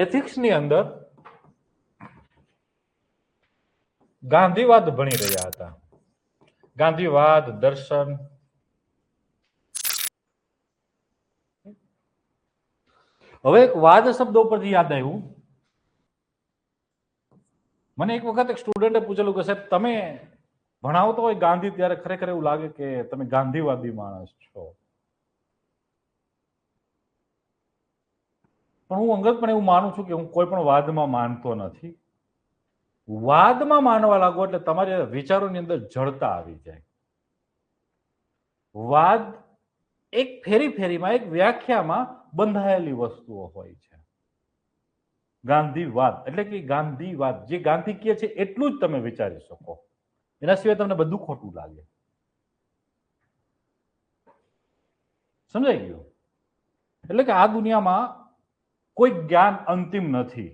એથિક્સની અંદર ગાંધીવાદ ભણી રહ્યા હતા. ગાંધીવાદ, દર્શન. હવે એક વાદ શબ્દ ઉપરથી યાદ આવ્યું. મને એક વખત એક સ્ટુડન્ટે પૂછેલું કે સાહેબ તમે ભણાવતો હોય ગાંધી ત્યારે ખરેખર એવું લાગે કે તમે ગાંધીવાદી માણસ છો. પણ હું અંગત પણ એવું માનું છું કે હું કોઈ પણ વાદમાં માનતો નથી. વાદમાં માનવા લાગો એટલે તમારે વિચારોની અંદર જડતા આવી જાય. વાદ એક ફેરીમાં એક વ્યાખ્યામાં બંધાયેલી વસ્તુઓ હોય છે. ગાંધીવાદ એટલે કે ગાંધીવાદ જે ગાંધી કહે છે એટલું જ તમે વિચારી શકો, એના સિવાય તમને બધું ખોટું લાગે. સમજાઈ ગયું? એટલે કે આ દુનિયામાં કોઈ જ્ઞાન અંતિમ નથી.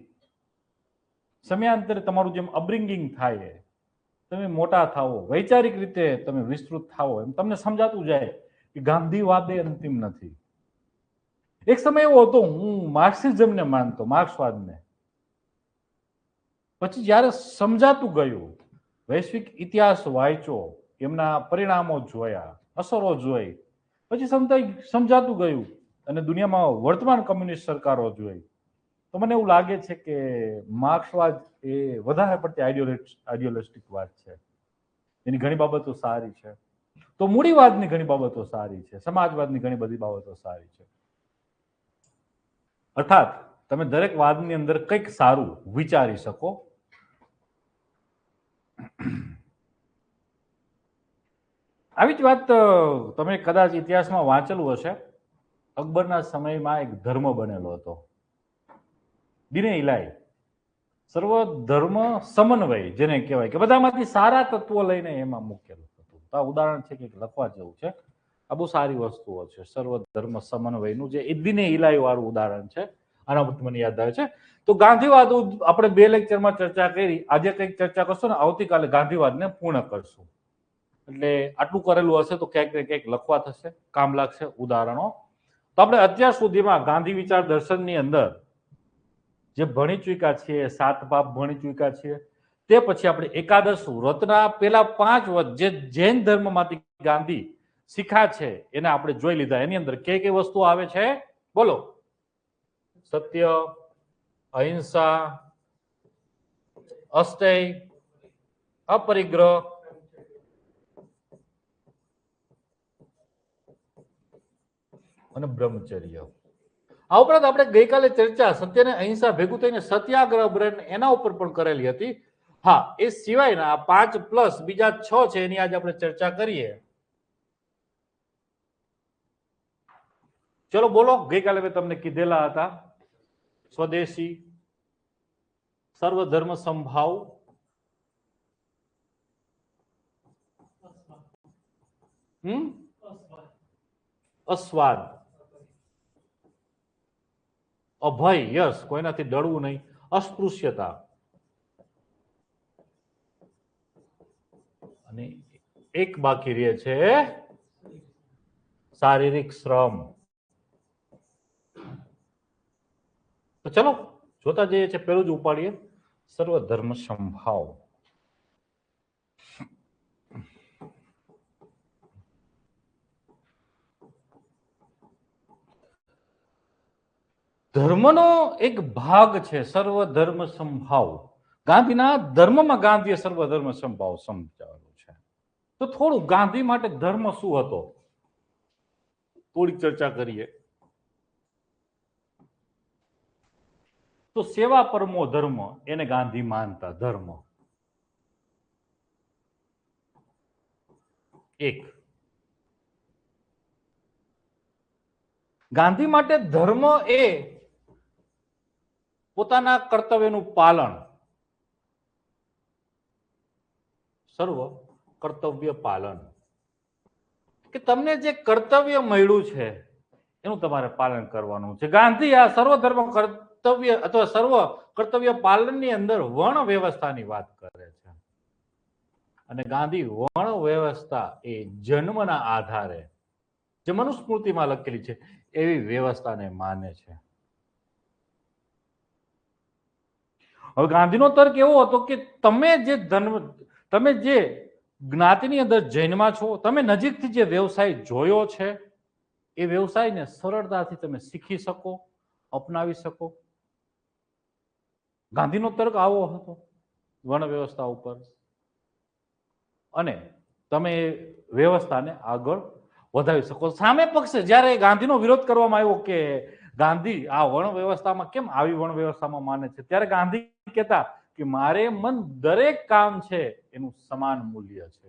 સમયાંતરે તમારું જેમ અપબ્રિંગિંગ થાય, તમે મોટા થાઓ, વૈચારિક રીતે તમે વિસ્તૃત થાઓ, એમ તમને સમજાતું જાય કે ગાંધીવાદ એ અંતિમ નથી. એક સમય એવો હતો હું માર્ક્સિઝમને માનતો, માર્ક્સવાદને. પછી જ્યારે સમજાતું ગયું, વૈશ્વિક ઇતિહાસ વાંચ્યો, એમના પરિણામો જોયા, અસરો જોઈ, પછી સમજાતું ગયું અને દુનિયામાં વર્તમાન કમ્યુનિસ્ટ સરકારો જોઈ, તો મને એવું લાગે છે કે માર્ક્સવાદ એ વધારે પડતી આઈડિયોલિસ્ટિક વાત છે. એની ઘણી બાબતો સારી છે, તો મૂડીવાદની ઘણી બાબતો સારી છે, સમાજવાદની ઘણી બધી બાબતો સારી છે. અર્થાત તમે દરેક વાદની અંદર કંઈક સારું વિચારી શકો. આવી જ વાત તમે કદાચ ઇતિહાસમાં વાંચેલું હશે. અકબરના સમયમાં એક ધર્મ બનેલો હતો, દિને ઇલાહી, સર્વ ધર્મ સમન્વય, જેને કહેવાય કે બધામાંથી સારા તત્વો લઈને એમાં મૂકેલું હતું. તો આ ઉદાહરણ છે કે લખવા જેવું છે. આ બહુ સારી વસ્તુઓ છે, સર્વ ધર્મ સમન્વયનું જે દિને ઇલાહી વાળું ઉદાહરણ છે. આના પરથી મને યાદ આવે છે. તો ગાંધીવાદ આપણે 2 લેક્ચરમાં ચર્ચા કરી, આજે કંઈક ચર્ચા કરશું ને આવતીકાલે ગાંધીવાદને પૂર્ણ કરશું. એટલે આટલું કરેલું હશે તો ક્યાંક ને ક્યાંક લખવા થશે, કામ લાગશે ઉદાહરણો. તો આપણે અત્યાર સુધીમાં ગાંધી વિચાર દર્શનની અંદર જે ભણી ચૂક્યા છીએ, 7 પાપ ભણી ચૂક્યા છીએ. તે પછી આપણે એકાદશ વ્રતના પેલા 5 વ્રત જે જૈન ધર્મમાંથી ગાંધી શીખા છે એને આપણે જોઈ લીધા. એની અંદર કઈ વસ્તુ આવે છે બોલો? સત્ય, અહિંસા, અસ્તેય, અપરિગ્રહ, અને બ્રહ્મચર્ય. આ ઉપરાંત આપણે ગઈકાલે ચર્ચા સત્ય અને અહિંસા ભેગું થઈને સત્યાગ્રહ બ્રહ્મ એના ઉપર પણ કરેલી હતી. હા, એ સિવાયના 5 પ્લસ બીજા 6 છે એની આજે આપણે ચર્ચા કરીએ. ચલો બોલો, ગઈકાલે મેં તમને કીધેલા હતા. સ્વદેશી, સર્વધર્મ સંભાવ, અસ્વાદ, અભય, યસ, કોઈનાથી ડરવું નહીં, અસ્પૃશ્યતા, અને એક બાકી રહે છે શારીરિક શ્રમ. તો ચલો જોતા જઈએ છે. પેલું જ ઉપાડીએ, સર્વધર્મ સંભાવ. ધર્મનો એક ભાગ છે સર્વધર્મ સંભાવ. ગાંધીના ધર્મમાં ગાંધીએ સર્વધર્મ સંભાવ સમજાવેલું છે. તો થોડું ગાંધી માટે ધર્મ શું હતો થોડીક ચર્ચા કરીએ. તો સેવા પરમો ધર્મ એને ગાંધી માનતા. ધર્મ એક. ગાંધી માટે ધર્મ એ પોતાના કર્તવ્યનું પાલન, સર્વ કર્તવ્ય પાલન, કે તમને જે કર્તવ્ય મળ્યું છે એનું તમારે પાલન કરવાનું છે. ગાંધી આ સર્વધર્મ કર્તવ્ય અથવા સર્વ કર્તવ્ય પાલનની અંદર વર્ણ વ્યવસ્થાની વાત કરે છે. અને ગાંધી વર્ણ વ્યવસ્થા એ જન્મના આધારે જે મનુસ્મૃતિમાં લખેલી છે એવી વ્યવસ્થાને માને છે. હવે ગાંધીનો તર્ક એવો હતો કે તમે જે જ્ઞાતિની અંદર જન્મા છો, તમે નજીકથી જે વ્યવસાય જોયો છે એ વ્યવસાયને સરળતાથી તમે શીખી શકો, અપનાવી શકો. ગાંધીનો તર્ક આવો હતો વર્ણ વ્યવસ્થા ઉપર, અને તમે એ વ્યવસ્થાને આગળ વધાવી શકો. સામે પક્ષે જ્યારે ગાંધીનો વિરોધ કરવામાં આવ્યો કે ગાંધી આ વર્ણ વ્યવસ્થામાં કેમ આવી વર્ણ વ્યવસ્થામાં માને છે, ત્યારે ગાંધી કહેતા કે મારે મન દરેક કામ છે એનું સમાન મૂલ્ય છે.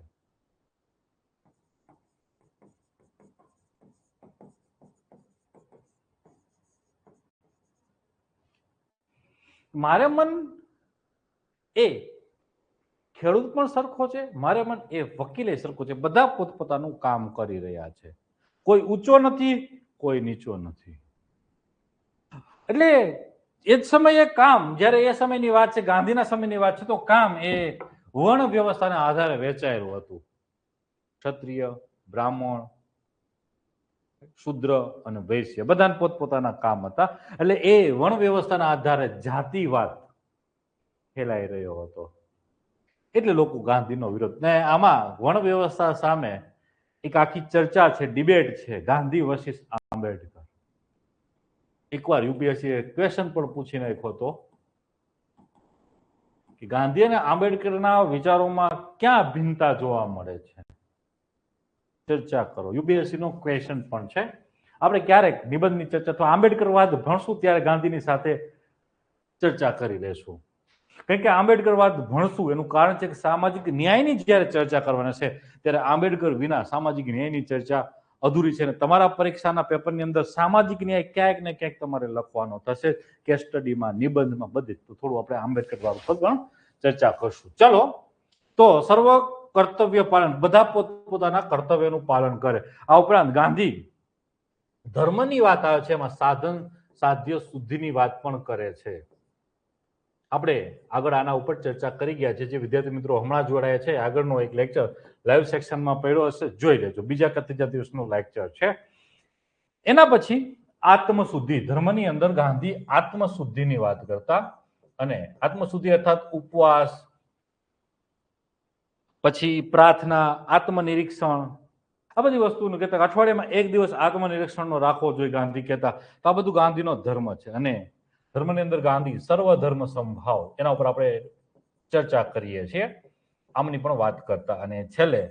મારે મન એ ખેડૂત પણ સરખો છે, મારે મન એ વકીલે સરખો છે. બધા પોતપોતાનું કામ કરી રહ્યા છે. કોઈ ઊંચો નથી, કોઈ નીચો નથી. એટલે એ જ સમયે કામ, જ્યારે એ સમયની વાત છે, ગાંધીના સમયની વાત છે, તો કામ એ વર્ણ વ્યવસ્થાના આધારે વેચાયેલું હતું. ક્ષત્રિય, બ્રાહ્મણ, શુદ્ર અને વૈશ્ય બધાને પોતપોતાના કામ હતા. એટલે એ વર્ણ વ્યવસ્થાના આધારે જાતિવાદ ફેલાઈ રહ્યો હતો. એટલે લોકો ગાંધીનો વિરોધ, ને આમાં વર્ણ વ્યવસ્થા સામે એક આખી ચર્ચા છે, ડિબેટ છે, ગાંધી વર્સિસ આંબેડકર. એકવાર યુપીએસસી ક્વેશ્ચન પણ પૂછી નાખ્યો હતો કે ગાંધી અને આંબેડકરના વિચારોમાં ક્યાં ભિન્નતા જોવા મળે છે, ચર્ચા કરો. યુપીએસસી નો ક્વેશ્ચન પણ છે. આપણે ક્યારેક નિબંધની ચર્ચા તો આંબેડકરવાદ ભણશું ત્યારે ગાંધીની સાથે ચર્ચા કરી લેશું. કારણ કે આંબેડકરવાદ ભણશું એનું કારણ છે કે સામાજિક ન્યાયની જ્યારે ચર્ચા કરવાના છે ત્યારે આંબેડકર વિના સામાજિક ન્યાયની ચર્ચા અધૂરી છે. તમારા પરીક્ષાના પેપરની અંદર સામાજિક ન્યાય ક્યાંક ને ક્યાંક તમારે લખવાનો થશે, કેસ સ્ટડીમાં, નિબંધમાં, બધે. તો થોડું આપણે આંબેડકરવાદ પર પણ ચર્ચા કરશું. ચલો, તો સર્વ કર્તવ્ય પાલન, બધા પોતપોતાના કર્તવ્યનું પાલન કરે. આ ઉપરાંત ગાંધી ધર્મની વાત આવે છે, એમાં સાધન સાધ્ય શુદ્ધિની વાત પણ કરે છે. આપણે આગળ આના ઉપર ચર્ચા કરી ગયા છે. જે વિદ્યાર્થી મિત્રો હમણાં જોડાયા છે, આગળનો એક લેક્ચર લાઈવ સેક્શનમાં પડ્યો હશે, જોઈ લેજો. બીજા કે ત્રીજા દિવસનો લેક્ચર છે. એના પછી આત્મશુદ્ધિ, ધર્મની અંદર ગાંધી આત્મશુદ્ધિની વાત કરતા, અને આત્મશુદ્ધિ અર્થાત ઉપવાસ, પછી પ્રાર્થના, આત્મનિરીક્ષણ, આ બધી વસ્તુનું કહેતા. અઠવાડિયામાં એક દિવસ આત્મનિરીક્ષણનો રાખવો જોઈએ ગાંધી કહેતા. તો આ બધું ગાંધીનો ધર્મ છે. અને ધર્મની અંદર ગાંધી સર્વધર્મ સમભાવ, એના ઉપર આપણે ચર્ચા કરીએ છીએ, આમની પણ વાત કરતા. અને છેલ્લે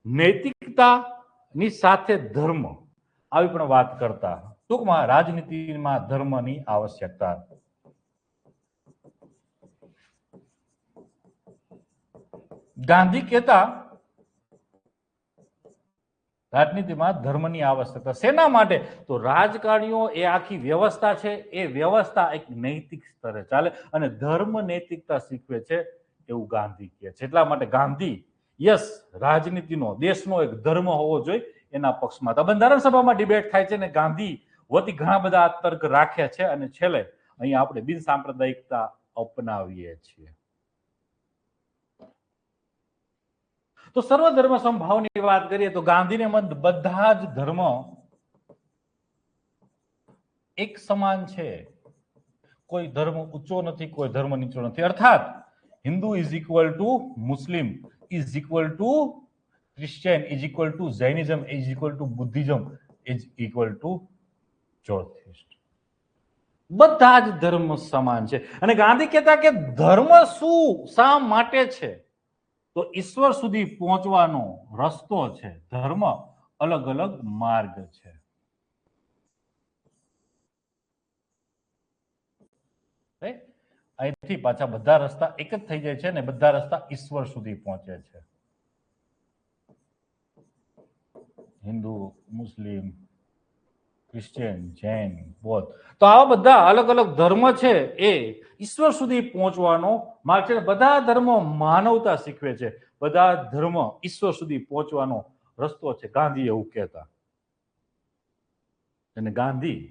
નૈતિકતાની સાથે ધર્મ, આવી પણ વાત કરતા. ટૂંકમાં રાજનીતિમાં ધર્મની આવશ્યકતા. ગાંધી કહેતા રાજનીતિમાં ધર્મની આવશ્યકતા શેના માટે? તો રાજકારણીઓ એ આખી વ્યવસ્થા છે, એ વ્યવસ્થા એક નૈતિક સ્તરે ચાલે, અને ધર્મ નૈતિકતા શીખવે છે એવું ગાંધી કહે છે. એટલા માટે ગાંધી યસ રાજનીતિનો, દેશનો એક ધર્મ હોવો જોઈએ એના પક્ષમાં. તો બંધારણ સભામાં ડિબેટ થાય છે ને ગાંધી વતી ઘણા બધા તર્ક રાખ્યા છે. અને છેલ્લે અહીંયા આપણે બિન સાંપ્રદાયિકતા અપનાવીએ છીએ. તો સર્વધર્મ સમભાવની વાત કરીએ તો ગાંધીને મત બધા જ ધર્મ એક સમાન છે. કોઈ ધર્મ ઊંચો નથી, કોઈ ધર્મ નીચો નથી. અર્થાત Hindu is equal to Muslim, is equal to Christian, is equal to Jainism, is equal to Buddhism, is equal to Jyotish. બધા જ ધર્મ સમાન છે. અને ગાંધી કહેતા કે ધર્મ શું, શા માટે છે? તો ઈશ્વર સુધી પહોંચવાનો રસ્તો છે. ધર્મ અલગ અલગ માર્ગ છે. અહીંથી પાછા બધા રસ્તા એક જ થઈ જાય છે ને બધા રસ્તા ઈશ્વર સુધી પહોંચે છે. હિન્દુ, મુસ્લિમ, ક્રિશ્ચિયન, જૈન, બૌદ્ધ, તો આવા બધા અલગ અલગ ધર્મ છે એ ઈશ્વર સુધી પહોંચવાનો માર્ગ છે. બધા ધર્મો માનવતા શીખવે છે, બધા ધર્મ ઈશ્વર સુધી પહોંચવાનો રસ્તો છે. ગાંધી એવું કહેતા. અને ગાંધી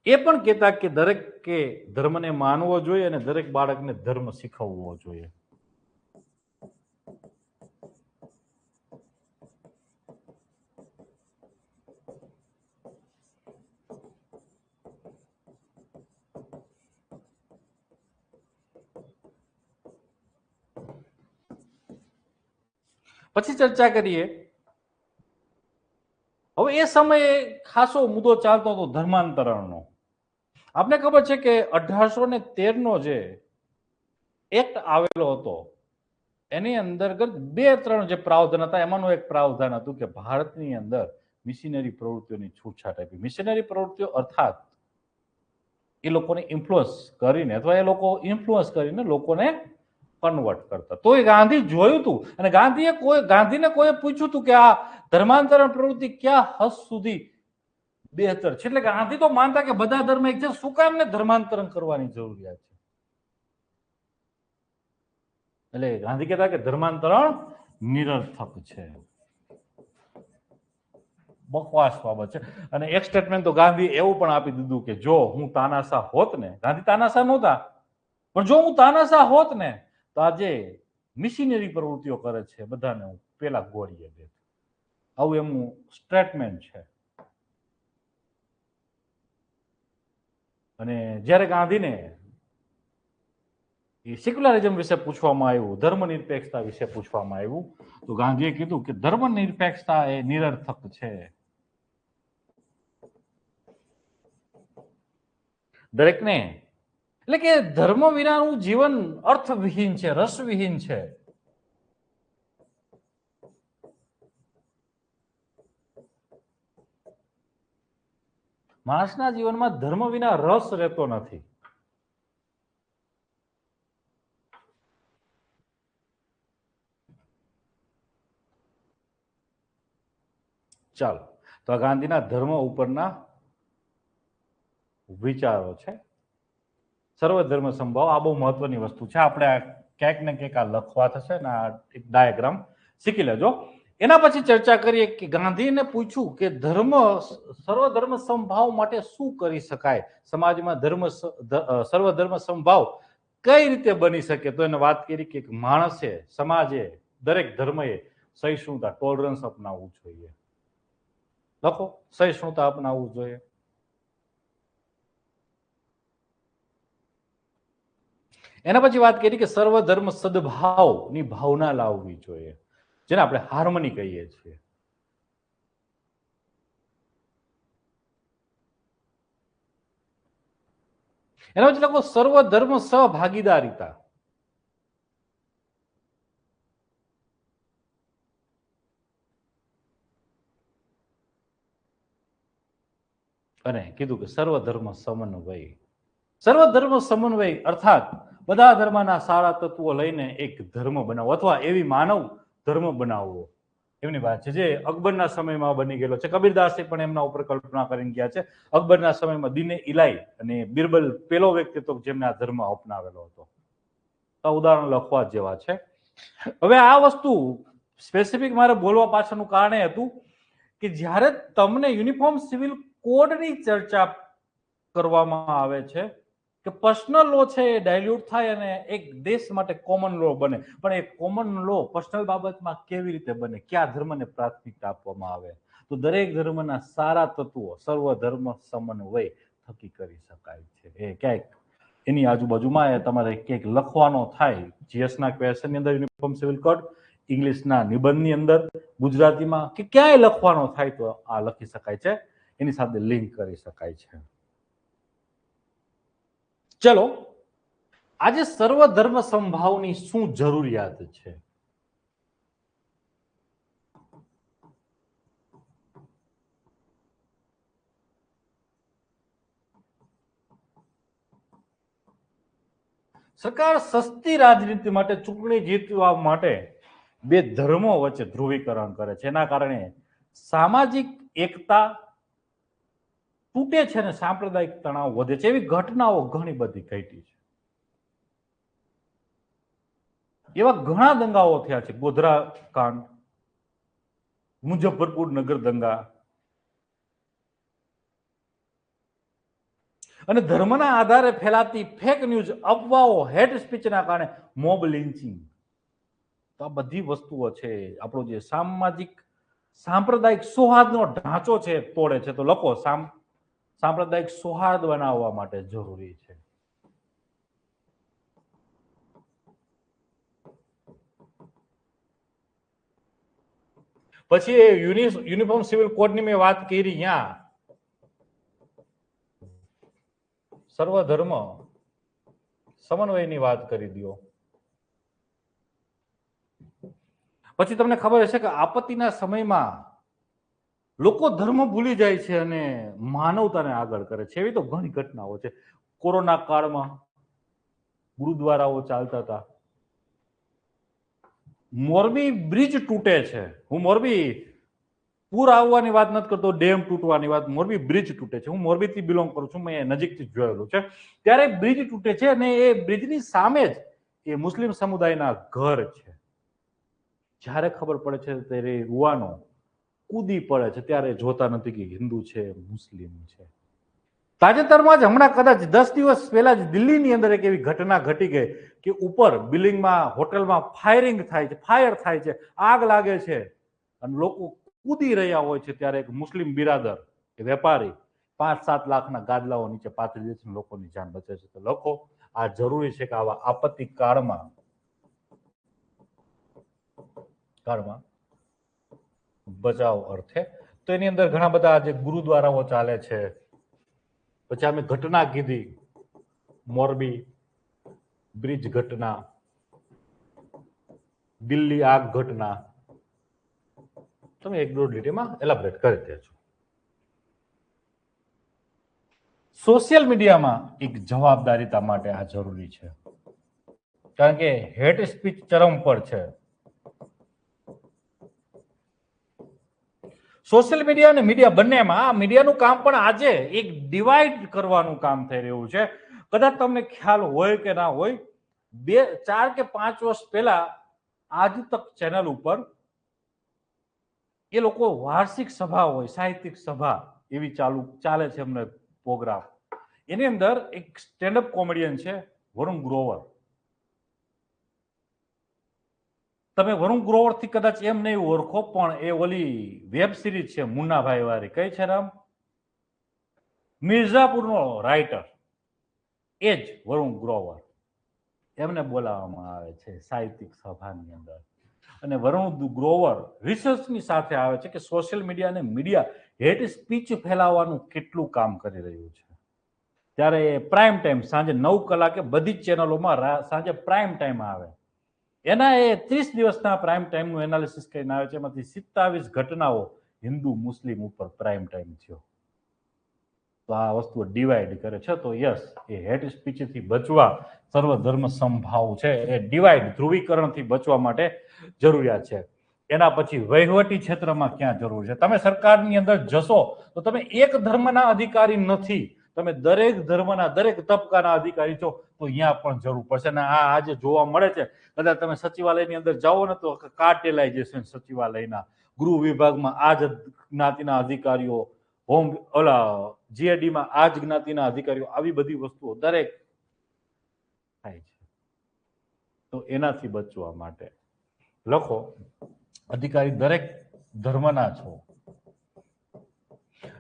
એ પણ કહેતા કે દરેકે ધર્મને માનવો જોઈએ અને દરેક બાળકને ધર્મ શીખવવો જોઈએ. પછી ચર્ચા કરીએ. હવે એ સમયે ખાસો મુદ્દો ચાલતો હતો ધર્માંતરણનો. આપને ખબર છે કે 1813 નો જે એક્ટ આવેલો હતો એની અંતર્ગત 2-3 જે પ્રાવધાન હતા, એમાંનું એક પ્રાવધાન હતું કે ભારતની અંદર મિશનરી પ્રવૃત્તિઓની છૂટછાટ આપી. મિશનરી પ્રવૃત્તિઓ અર્થાત એ લોકોને ઇન્ફ્લુઅન્સ કરીને અથવા એ લોકો ઇન્ફ્લુઅન્સ કરીને લોકોને કન્વર્ટ કરતા. તો એ ગાંધી જોયું હતું અને ગાંધીને કોઈ પૂછ્યું હતું કે આ ધર્માંતરણ પ્રવૃત્તિ ક્યાં હદ સુધી બહેતર છે. એટલે ગાંધી તો માનતા કે બધા ધર્મ એક છે, શું કામ ને ધર્માંતરણ કરવાની જરૂરિયાત છે. એટલે ગાંધી કહેતા કે ધર્માંતરણ નિરર્થક છે, બકવાસ બાબત છે. અને એક સ્ટેટમેન્ટ તો ગાંધી એવું પણ આપી દીધું કે જો હું તાનાશાહ હોત ને, ગાંધી તાનાશાહ નહોતા, પણ જો હું તાનાશાહ હોત ને તો આજે મિશનરી પ્રવૃત્તિઓ કરે છે બધાને હું પેલા ગોળીએ દેત. આવું એમનું સ્ટેટમેન્ટ છે. અને જ્યારે ગાંધીને સેક્યુલરિઝમ વિશે પૂછવામાં આવ્યું, ધર્મનિરપેક્ષતા વિશે પૂછવામાં આવ્યું, તો ગાંધીએ કીધું કે ધર્મનિરપેક્ષતા એ નિરર્થક છે. દરેકને એટલે કે ધર્મ વિનાનું જીવન અર્થવિહીન છે, રસવિહીન છે. માણસના જીવનમાં ધર્મ વિના રસ રહેતો નથી. ચાલો, તો ગાંધીના ધર્મ ઉપરના વિચારો છે. સર્વધર્મ સમભાવ આ બહુ મહત્વની વસ્તુ છે. આપણે ક્યાંક ને ક્યાંક આ લખવા થશે ને આ એક ડાયાગ્રામ શીખી લેજો. એના પછી ચર્ચા કરીએ કે ગાંધીને પૂછ્યું કે સર્વધર્મ સમભાવ માટે શું કરી શકાય, સમાજમાં સર્વધર્મ સમભાવ કઈ રીતે બની શકે. તો એને વાત કરી કે માણસે, સમાજે, દરેક ધર્મએ સહિષ્ણુતા, ટોલરન્સ અપનાવવું જોઈએ. લખો, સહિષ્ણુતા અપનાવવું જોઈએ. એના પછી વાત કરી કે સર્વધર્મ સદભાવની ભાવના લાવવી જોઈએ, જેને આપણે હાર્મની કહીએ છીએ. એના પછી લખો સર્વધર્મ સહભાગીદારીતા. અને કીધું કે સર્વધર્મ સમન્વય. સર્વધર્મ સમન્વય અર્થાત બધા ધર્મના સારા તત્વો લઈને એક ધર્મ બનાવવો અથવા એવી માનવ ધર્મ બનાવવો. એમની વાત છે જે અકબરના સમયમાં બની ગયેલો છે. કબીરદાસે પણ એમના ઉપર કલ્પના કરીને ગયા છે. અકબરના સમયમાં દીને ઇલાઈ અને બિરબલ પેલો વ્યક્તિ હતો જેમને આ ધર્મ અપનાવેલો હતો. તો ઉદાહરણ લખવા જેવા છે. હવે આ વસ્તુ સ્પેસિફિક મારે બોલવા પાછળનું કારણ એ હતું કે જ્યારે તમને યુનિફોર્મ સિવિલ કોડની ચર્ચા કરવામાં આવે છે કે પર્સનલ લો છે એ ડાયલ્યુટ થાય અને એક દેશ માટે કોમન લો બને, પણ એ કોમન લો પર્સનલ બાબતમાં કેવી રીતે બને, કયા ધર્મને પ્રાથમિકતા આપવામાં આવે. તો દરેક ધર્મના સારા તત્વો સર્વધર્મ સમન્વય થકી કરી શકાય છે. એ ક્યાંક એની આજુબાજુમાં તમારે ક્યાંક લખવાનો થાય, જીએસના ક્વેશ્ચનની અંદર યુનિફોર્મ સિવિલ કોડ, ઇંગ્લિશના નિબંધની અંદર, ગુજરાતીમાં કે ક્યાંય લખવાનો થાય તો આ લખી શકાય છે, એની સાથે લિંક કરી શકાય છે. ચલો, આજે સર્વધર્મ સમભાવની શું જરૂરિયાત છે? સરકાર સસ્તી રાજનીતિ માટે, ચૂંટણી જીતવા માટે બે ધર્મો વચ્ચે ધ્રુવીકરણ કરે છે. એના કારણે સામાજિક એકતા તૂટે છે અને સાંપ્રદાયિક તણાવ વધે છે. એવી ઘટનાઓ ઘણી બધી ઘટી છે. એવા ઘણા દંગાઓ થયા છે. ગોધરા કાંડ, મુઝફ્ફરપુર નગર દંગા, અને ધર્મના આધારે ફેલાતી ફેક ન્યૂઝ, અફવાઓ, હેટ સ્પીચના કારણે મોબ લિન્ચિંગ. તો આ બધી વસ્તુઓ છે આપણો જે સાંપ્રદાયિક સૌહાર્દનો ઢાંચો છે તોડે છે. તો લખો સાંપ્રદાયિક સૌહાર્દ બનાવવા માટે જરૂરી છે. પછી યુનિફોર્મ સિવિલ કોડની મેં વાત કરી, અહીંયા સર્વધર્મ સમન્વયની વાત કરી દો. પછી તમને ખબર હશે કે આપત્તિના સમયમાં લોકો ધર્મ ભૂલી જાય છે અને માનવતાને આગળ કરે છે. એવી તો ઘણી ઘટનાઓ છે. કોરોના કાળમાં ગુરુદ્વારાઓ ચાલતા હતા. મોરબી બ્રિજ તૂટે છે. હું મોરબી પૂર આવવાની વાત નથી કરતો, ડેમ તૂટવાની વાત. મોરબી બ્રિજ તૂટે છે. હું મોરબીથી બિલોંગ કરું છું, મેં નજીકથી જોયેલું છે. ત્યારે બ્રિજ તૂટે છે અને એ બ્રિજની સામે જ એ મુસ્લિમ સમુદાયના ઘર છે. જ્યારે ખબર પડે છે ત્યારે યુવાનો કૂદી પડે છે, ત્યારે જોતા નથી કે હિન્દુ છે મુસ્લિમ છે. તાજેતરમાં જ હમણાં કદાચ 10 દિવસ પહેલા જ દિલ્હીની અંદર એક એવી ઘટના ઘટી ગઈ કે ઉપર બિલ્ડિંગમાં હોટલમાં ફાયરિંગ થાય છે, ફાયર થાય છે, આગ લાગે છે અને લોકો કૂદી રહ્યા હોય છે. ત્યારે એક મુસ્લિમ બિરાદર કે વેપારી 5-7 લાખના ગાદલાઓ નીચે પાથરી દે છે, લોકોની જાન બચે છે. તો લોકો આ જરૂરી છે કે આવા આપત્તિ કાળમાં બચાવ અર્થે તો એની અંદર ઘણા બધા જે ગુરુદ્વારાઓ ચાલે છે. પછી અમે ઘટના કીધી, મોરબી બ્રિજ ઘટના, દિલ્હી આગ ઘટના, તમે 1-2 ડિટેલમાં એલાબરેટ કરી દેજો. સોશિયલ મીડિયામાં એક જવાબદારીતા માટે આ જરૂરી છે, કારણ કે હેટ સ્પીચ ચરમ પર છે. સોશિયલ મીડિયા અને મીડિયા બંનેમાં આ મીડિયાનું કામ પણ આજે એક ડિવાઈડ કરવાનું કામ થઈ રહ્યું છે. કદાચ તમને ખ્યાલ હોય કે ના હોય, 4 કે 5 વર્ષ પહેલા આજ તક ચેનલ ઉપર એ લોકો વાર્ષિક સભા હોય, સાહિત્યિક સભા એવી ચાલે છે એમને પ્રોગ્રામ. એની અંદર એક સ્ટેન્ડઅપ કોમેડિયન છે વરુણ ગ્રોવર. તમે વરુણ ગ્રોવર થી કદાચ એમ નહીં ઓળખો, પણ એ ઓલી વેબ સિરીઝ છે મુન્નાભાઈ વાળી, કઈ છે નામ, મિર્ઝાપુરનો રાઇટર, એ જ વરુણ ગ્રોવર. એમને બોલાવવામાં આવે છે સાહિત્યિક સભાની અંદર. અને વરુણ ગ્રોવર રિસર્ચની સાથે આવે છે કે સોશિયલ મીડિયા અને મીડિયા હેટ સ્પીચ ફેલાવવાનું કેટલું કામ કરી રહ્યું છે. ત્યારે પ્રાઇમ ટાઈમ સાંજે 9 કલાકે બધી જ ચેનલોમાં સાંજે પ્રાઇમ ટાઈમ આવે. એના એ 30 દિવસના પ્રાઇમ ટાઈમનું એનાલિસિસ કરીને આવે છે. એમાંથી 27 ઘટનાઓ હિન્દુ મુસ્લિમ ઉપર પ્રાઇમ ટાઈમ થયો. તો આ વસ્તુ ડિવાઈડ કરે છે. તો યસ, એ હેટ સ્પીચથી બચવા સર્વધર્મ સમભાવ છે, એ ડિવાઈડ ધ્રુવીકરણથી બચવા માટે જરૂરિયાત છે. એના પછી વહીવટી ક્ષેત્રમાં ક્યાં જરૂર છે? તમે સરકારની અંદર જશો તો તમે એક ધર્મના અધિકારી નથી, તમે દરેક ધર્મના દરેક તબક્કાના અધિકારી છો. તો અહીંયા પણ જરૂર પડશે. અને આ આજે જોવા મળે છે. કદાચ તમે સચિવાલયની અંદર જાઓ ને તો કાર્ટેલાઇઝેશન સચિવાલયના ગૃહ વિભાગમાં આ જ જ્ઞાતિના અધિકારીઓ, હોમ જીએડીમાં આ જ જ્ઞાતિના અધિકારીઓ, આવી બધી વસ્તુઓ દરેક થાય છે. તો એનાથી બચવા માટે લખો, અધિકારી દરેક ધર્મના છો.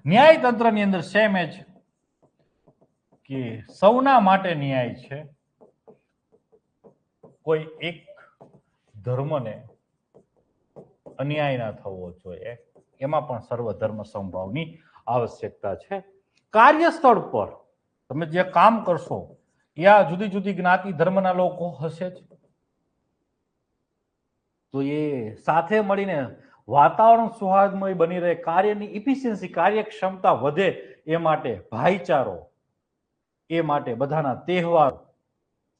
ન્યાય તંત્રની અંદર સેમ જ કે સૌના માટે ન્યાય છે, કોઈ એક ધર્મને અન્યાય ના થવો જોઈએ. એમાં પણ સર્વધર્મ સમભાવની આવશ્યકતા છે. કાર્યસ્થળ પર તમે જે કામ કરશો ત્યાં જુદી જુદી જ્ઞાતિ ધર્મના લોકો હશે જ. તો એ સાથે મળીને વાતાવરણ સૌહાર્દમય બની રહે, કાર્યની ઇફિશિયન્સી, કાર્યક્ષમતા વધે, એ માટે ભાઈચારો, એ માટે બધાના તહેવાર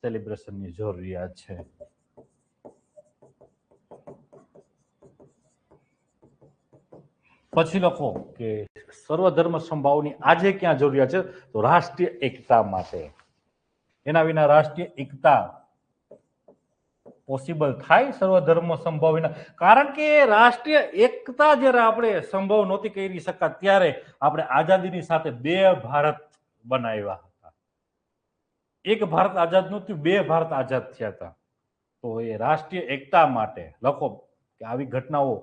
સેલિબ્રેશનની જરૂરિયાત છે. પછી લખો કે સર્વધર્મ સમભાવની આજે ક્યાં જરૂરિયાત છે? તો રાષ્ટ્રીય એકતા માટે. એના વિના રાષ્ટ્રીય એકતા પોસિબલ થાય સર્વધર્મ સંભવ વિના? કારણ કે રાષ્ટ્રીય એકતા જ્યારે આપણે સંભવ નહોતી કરી શકતા, ત્યારે આપણે આઝાદીની સાથે 2 ભારત બનાવ્યા હતા. એક ભારત આઝાદ નહોતું, 2 ભારત આઝાદ થયા હતા. તો એ રાષ્ટ્રીય એકતા માટે લખો કે આવી ઘટનાઓ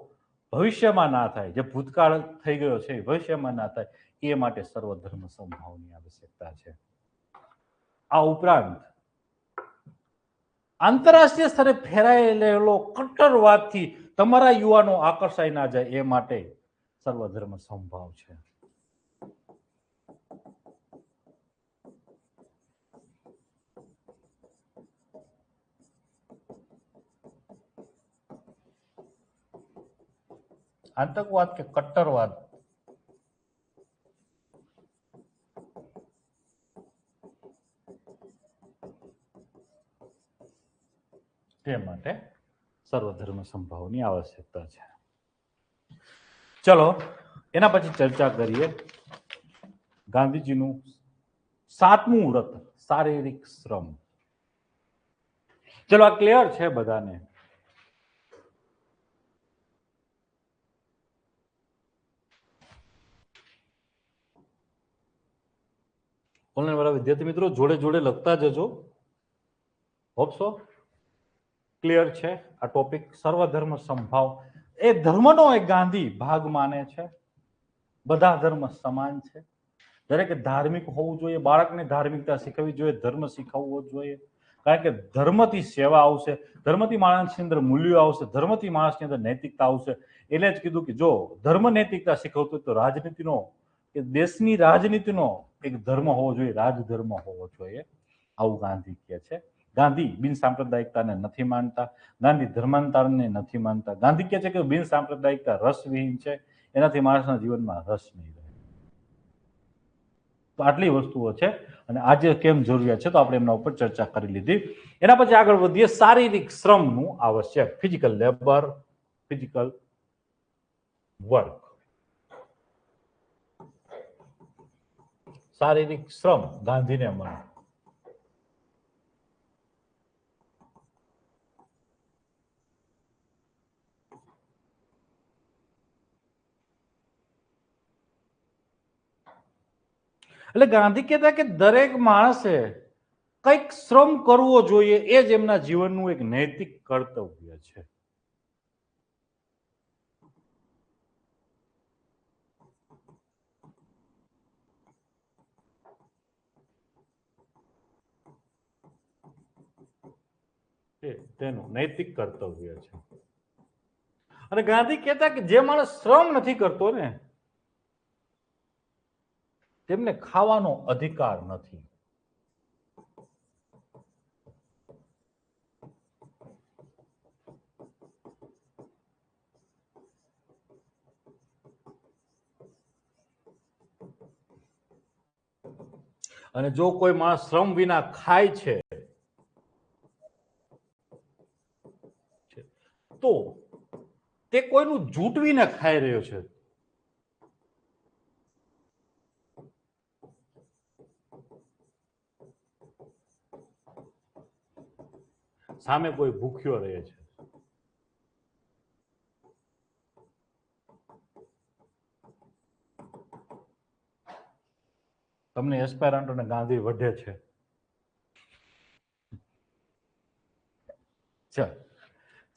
ભવિષ્યમાં ના થાય, જે ભૂતકાળ થઈ ગયો છે ભવિષ્યમાં ના થાય, એ માટે સર્વધર્મ સમભાવની આવશ્યકતા છે. આ ઉપરાંત આંતરરાષ્ટ્રીય સ્તરે ફેલાયેલો કટ્ટરવાદથી તમારા યુવાનો આકર્ષાઈ ના જાય એ માટે સર્વધર્મ સમભાવ છે. આતંકવાદ કે કટ્ટરવાદ તે માટે સર્વધર્મ સંભાવની આવશ્યકતા છે. ચલો એના પછી ચર્ચા કરીએ ગાંધીજીનું 7મું વ્રત શારીરિક શ્રમ. ચલો આ ક્લિયર છે બધાને? ઓનલાઈન વાળા વિદ્યાર્થી મિત્રો જોડે જોડે લખતા જજો. હોપ સો ક્લિયર છે આ ટોપિક. સર્વધર્મ સંભાવ એ ધર્મનો એક ગાંધી ભાગ માને છે. બધા ધર્મ સમાન છે. દરેકે ધાર્મિક હોવું જોઈએ. બાળકને ધાર્મિકતા શીખવવી જોઈએ. ધર્મ શીખવવો જોઈએ. કારણ કે ધર્મથી સેવા આવશે, ધર્મથી માણસની અંદર મૂલ્યો આવશે, ધર્મથી માણસની અંદર નૈતિકતા આવશે. એટલે જ કીધું કે જો ધર્મ નૈતિકતા શીખવતો તો રાજનીતિનો કે દેશની રાજનીતિનો એક ધર્મ હોવો જોઈએ, રાજધર્મ હોવો જોઈએ, આવું ગાંધી કહે છે. ગાંધી બિન સાંપ્રદાયિકતાને નથી માનતા. ગાંધી ધર્માંતરને નથી માનતા. ગાંધી કહે છે કે બિન સાંપ્રદાયિકતા રસવિહીન છે, એનાથી માણસના જીવનમાં રસ નહીં રહે. તો આટલી વસ્તુઓ છે અને આજે કેમ જરૂરિયાત છે તો આપણે એમના ઉપર ચર્ચા કરી લીધી. એના પછી આગળ વધીએ શારીરિક શ્રમનું આવશ્યક. Physical labour, physical work. શારીરિક શ્રમ ગાંધીને મળે. એટલે ગાંધી કહેતા કે દરેક માણસે કંઈક શ્રમ કરવો જોઈએ, એ જ એમના જીવનનું એક નૈતિક કર્તવ્ય છે. તેનું નૈતિક કર્તવ્ય છે. અને ગાંધી કહેતા કે જે માણસ શ્રમ નથી કરતો ને તેમને ખાવાનો અધિકાર નથી. અને જો કોઈ માણસ શ્રમ વિના ખાય છે તો તે કોઈનું જૂટવીને ખાઈ રહ્યો છે. સામે કોઈ ભૂખ્યો રહે છે. તમને એસ્પેરાન્ટોને ગાંધી વઢે છે.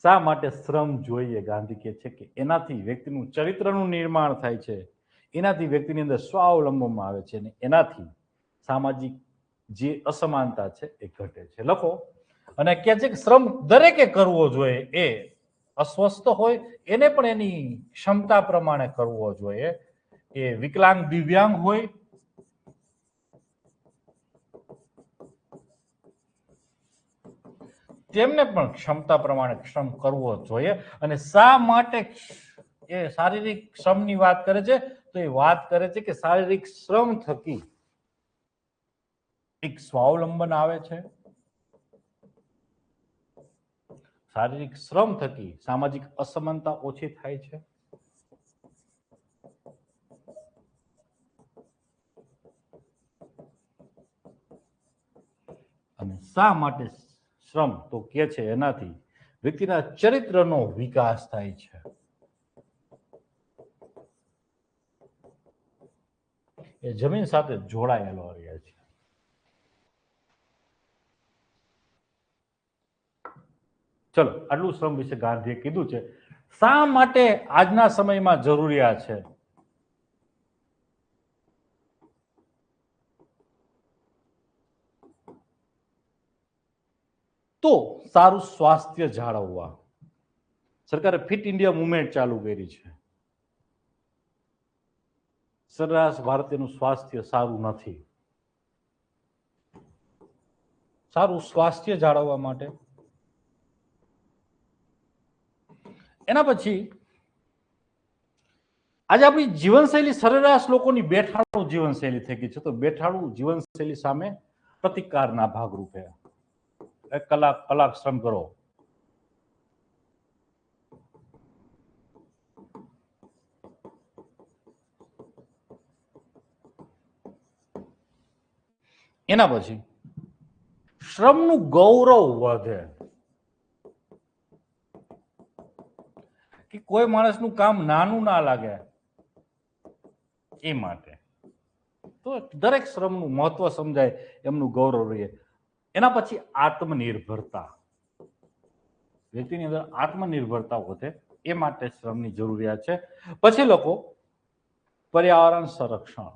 શા માટે શ્રમ જોઈએ? ગાંધી કહે છે કે એનાથી વ્યક્તિનું ચરિત્રનું નિર્માણ થાય છે, એનાથી વ્યક્તિની અંદર સ્વાવલંબનમાં આવે છે અને એનાથી સામાજિક જે અસમાનતા છે એ ઘટે છે. લખો. અને કહે છે કે શ્રમ દરેકે કરવો જોઈએ. એ અસ્વસ્થ હોય એને પણ એની ક્ષમતા પ્રમાણે કરવો જોઈએ. એ વિકલાંગ દિવ્યાંગ હોય તેમને પણ ક્ષમતા પ્રમાણે શ્રમ કરવો જોઈએ. અને શા માટે એ શારીરિક શ્રમની વાત કરે છે તો એ વાત કરે છે કે શારીરિક શ્રમ થકી એક સ્વાવલંબન આવે છે. શારીરિક શ્રમ થકી સામાજિક અસમાનતા ઓછી થાય છે. અને શા માટે શ્રમ તો કે છે એનાથી વ્યક્તિના ચરિત્રનો વિકાસ થાય છે. એ જમીન સાથે જોડાયેલો રહે છે. ચલો આટલું શ્રમ વિશે ગાંધીએ કીધું છે. શા માટે આજના સમયમાં જરૂરિયાત છે? તો સારું સ્વાસ્થ્ય જાળવવા, સરકારે ફિટ ઇન્ડિયા મુવમેન્ટ ચાલુ કરી છે. સરેરાશ ભારતીયનું સ્વાસ્થ્ય સારું નથી. સારું સ્વાસ્થ્ય જાળવવા માટે એના પછી આજે આપણી જીવનશૈલી સરેરાશ લોકોની બેઠાડું જીવનશૈલી થઈ ગઈ છે. તો બેઠાડું જીવનશૈલી સામે પ્રતિકારના ભાગરૂપે 1 કલાક શ્રમ કરો. એના પછી શ્રમનું ગૌરવ વધે કે કોઈ માણસનું કામ નાનું ના લાગે એ માટે તો દરેક શ્રમનું મહત્વ સમજાય, એમનું ગૌરવ રહે. એના પછી આત્મનિર્ભરતા, વ્યક્તિની અંદર આત્મનિર્ભરતા વધે એ માટે શ્રમની જરૂરિયાત છે. પછી લોકો પર્યાવરણ સંરક્ષણ,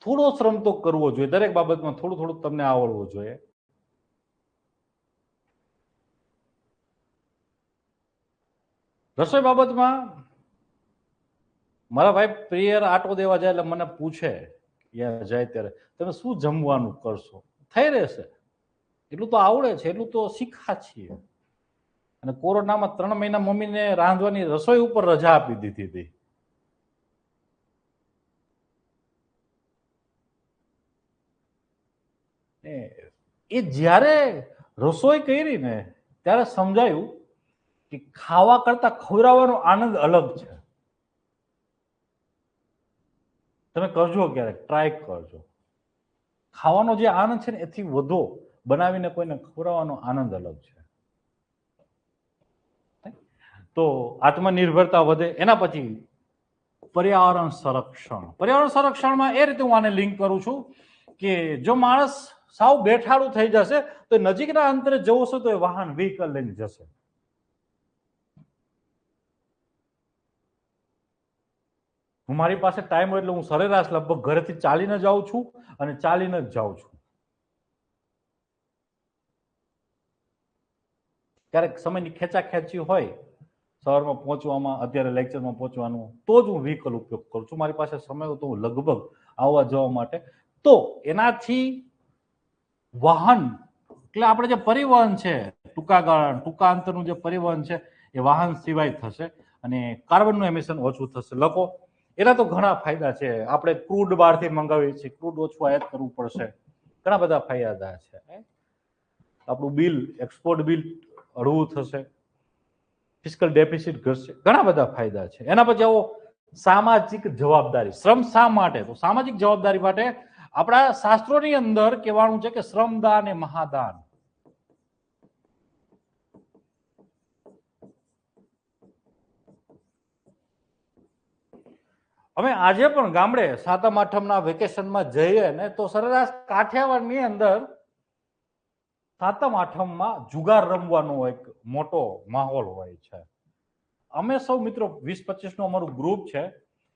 થોડો શ્રમ તો કરવો જોઈએ, દરેક બાબતમાં થોડું થોડું તમને આવડવું જોઈએ. રસોઈ બાબતમાં મારા ભાઈ પ્રિયર આટો દેવા જાય એટલે મને પૂછે જાય ત્યારે તમે શું જમવાનું કરશો? થઈ રહેશે, એટલું તો આવડે છે, એટલું તો શીખા છીએ. અને કોરોનામાં 3 મહિના મમ્મીને રાંધવાની રસોઈ ઉપર રજા આપી દીધી હતી. એ જ્યારે રસોઈ કરી ને ત્યારે સમજાયું કે ખાવા કરતા ખવડાવવાનો આનંદ અલગ છે. તમે કરજો, ક્યારેક ટ્રાય કરજો. ખાવાનો જે આનંદ છે ને એથી વધુ બનાવીને કોઈને ખવડાવવાનો આનંદ અલગ છે. તો આત્મનિર્ભરતા વધે. એના પછી પર્યાવરણ સંરક્ષણ. પર્યાવરણ સંરક્ષણમાં એ રીતે હું આને લિંક કરું છું કે જો માણસ સાવ બેઠાડું થઈ જશે તો નજીકના અંતરે જવું છે તો એ વાહન વ્હીકલ લઈને જશે. હું મારી પાસે ટાઈમ હોય એટલે હું સરેરાશ લગભગ ઘરેથી ચાલીને જાઉં છું અને ચાલીને જ જાઉં છું. ક્યારેક સમયની ખેંચાખેંચી હોય સવારમાં પહોંચવામાં, અત્યારે લેક્ચરમાં પહોંચવાનું, તો જ હું વ્હીકલ ઉપયોગ કરું છું. મારી પાસે સમય હોય તો હું લગભગ આવવા જવા માટે. તો એનાથી વાહન એટલે આપણે જે પરિવહન છે, ટૂંકા અંતરનું જે પરિવહન છે એ વાહન સિવાય થશે અને કાર્બનનું એમિશન ઓછું થશે. લોકો એના તો ઘણા ફાયદા છે. આપણે ક્રૂડ બહારથી મંગાવીએ છીએ, ક્રૂડ ઓછું આયાત કરવું પડશે, ઘણા બધા ફાયદા છે. આપણું બિલ, એક્સપોર્ટ બિલ હળવું થશે, ફિસ્કલ ડેફિસિટ ઘટશે, ઘણા બધા ફાયદા છે. એના પછી આવો સામાજિક જવાબદારી. શ્રમ શા માટે? તો સામાજિક જવાબદારી માટે આપણા શાસ્ત્રોની અંદર કહેવાનું છે કે શ્રમદાન એ મહાદાન. અમે આજે પણ ગામડે સાતમ આઠમના વેકેશનમાં જઈએ ને તો સરેરાશ કાઠિયાવાડની અંદર સાતમ આઠમમાં જુગાર રમવાનો એક મોટો માહોલ હોય છે. અમે સૌ મિત્રો 20-25 નું અમારું ગ્રુપ છે.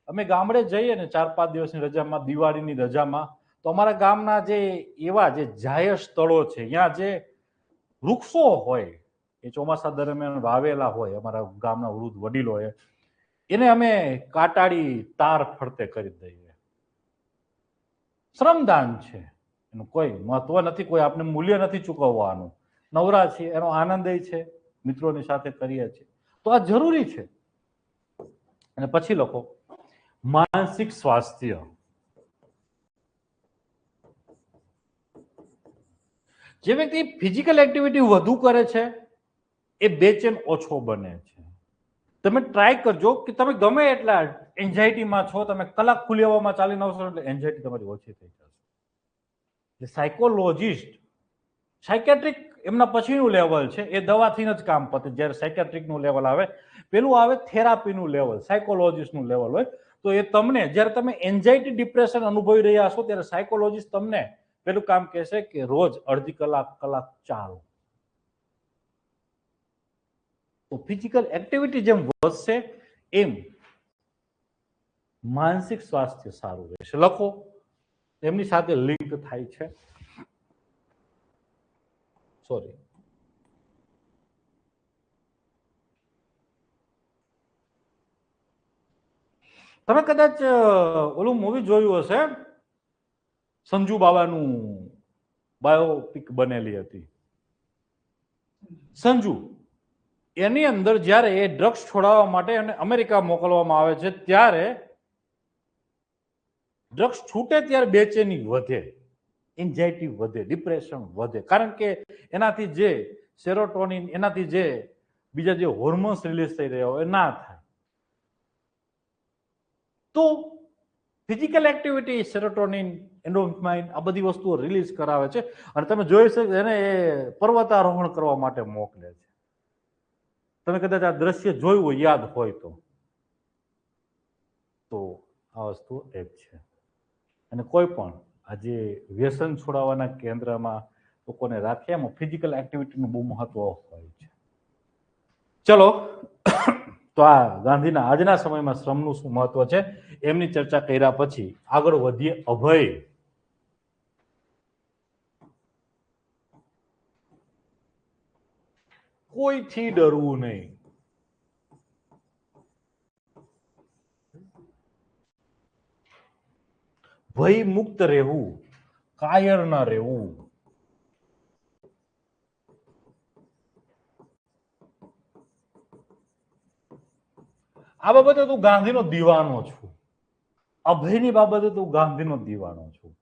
અમે ગામડે જઈએ ને 4-5 દિવસની રજામાં, દિવાળીની રજામાં, તો અમારા ગામના જે એવા જે જાહેર સ્થળો છે, ત્યાં જે વૃક્ષો હોય એ ચોમાસા દરમિયાન વાવેલા હોય અમારા ગામના વૃદ્ધ વડીલોએ, એને અમે કાટાડી તાર ફરતે કરી દઈએ. શ્રમદાન છે, એનું કોઈ મહત્વ નથી, કોઈ આપણે મૂલ્ય નથી ચૂકવવાનું. નવરા છીએ, એનો આનંદ છે, મિત્રોની સાથે કરીએ છીએ, તો આ જરૂરી છે. અને પછી લોકો માનસિક સ્વાસ્થ્ય. જે વ્યક્તિ ફિઝિકલ એક્ટિવિટી વધુ કરે છે એ બેચેન ઓછો બને છે. તમે ટ્રાય કરજો કે તમે ગમે એટલા એન્ઝાયટીમાં છો, તમે કલાક ખુલ્લી હવામાં ચાલીને આવશો એટલે એન્ઝાયટી તમારી ઓછી થઈ જશે. સાયકોલોજીસ્ટ, સાયકેટ્રિક એમના પછીનું લેવલ છે, એ દવાથી જ કામ પતે. જ્યારે સાયકેટ્રિકનું લેવલ આવે, પેલું આવે થેરાપીનું લેવલ, સાયકોલોજીસ્ટનું લેવલ હોય. તો એ તમને જ્યારે તમે એન્ઝાયટી ડિપ્રેશન અનુભવી રહ્યા છો ત્યારે સાયકોલોજીસ્ટ તમને પેલું કામ કહેશે કે રોજ અડધી કલાક ચાલો. તો ફિઝિકલ એક્ટિવિટી જેમ વધશે એમ માનસિક સ્વાસ્થ્ય સારું રહેશે. લખો, એમની સાથે લિંક થાય છે. સોરી, તમે કદાચ ઓલું મૂવી જોયું હશે, સંજુ બાબાનું બાયોપિક બનેલી હતી સંજુ. એની અંદર જ્યારે એ ડ્રગ્સ છોડાવવા માટે અને અમેરિકા મોકલવામાં આવે છે ત્યારે ડ્રગ્સ છૂટે ત્યારે બેચેની વધે, એન્ઝાઇટી વધે, ડિપ્રેશન વધે, કારણ કે એનાથી જે સેરોટોનિન, એનાથી જે બીજા જે હોર્મોન્સ રિલીઝ થઈ રહ્યા હોય ના થાય. તો ફિઝિકલ એક્ટિવિટી સેરોટોનિન, એન્ડોર્ફિન આ બધી વસ્તુઓ રિલીઝ કરાવે છે. અને તમે જોઈ શકો એને એ પર્વતારોહણ કરવા માટે મોકલે છે. તમે કદાચ આ દ્રશ્ય જોયું હોય, યાદ હોય તો આ વસ્તુ એક છે. અને કોઈ પણ આજે વ્યસન છોડાવવાના કેન્દ્રમાં લોકોને રાખે એમાં ફિઝિકલ એક્ટિવિટીનું બહુ મહત્વ હોય છે. ચલો, તો આ ગાંધીના આજના સમયમાં શ્રમનું શું મહત્વ છે એમની ચર્ચા કર્યા પછી આગળ વધીએ. અભય. કોઈથી ડરવું નહીં. ભય મુક્ત રહેવું, કાયર ન રહેવું. આ બાબતે તું ગાંધીનો દીવાનો છું. અભયની બાબતે તું ગાંધીનો દીવાનો છું.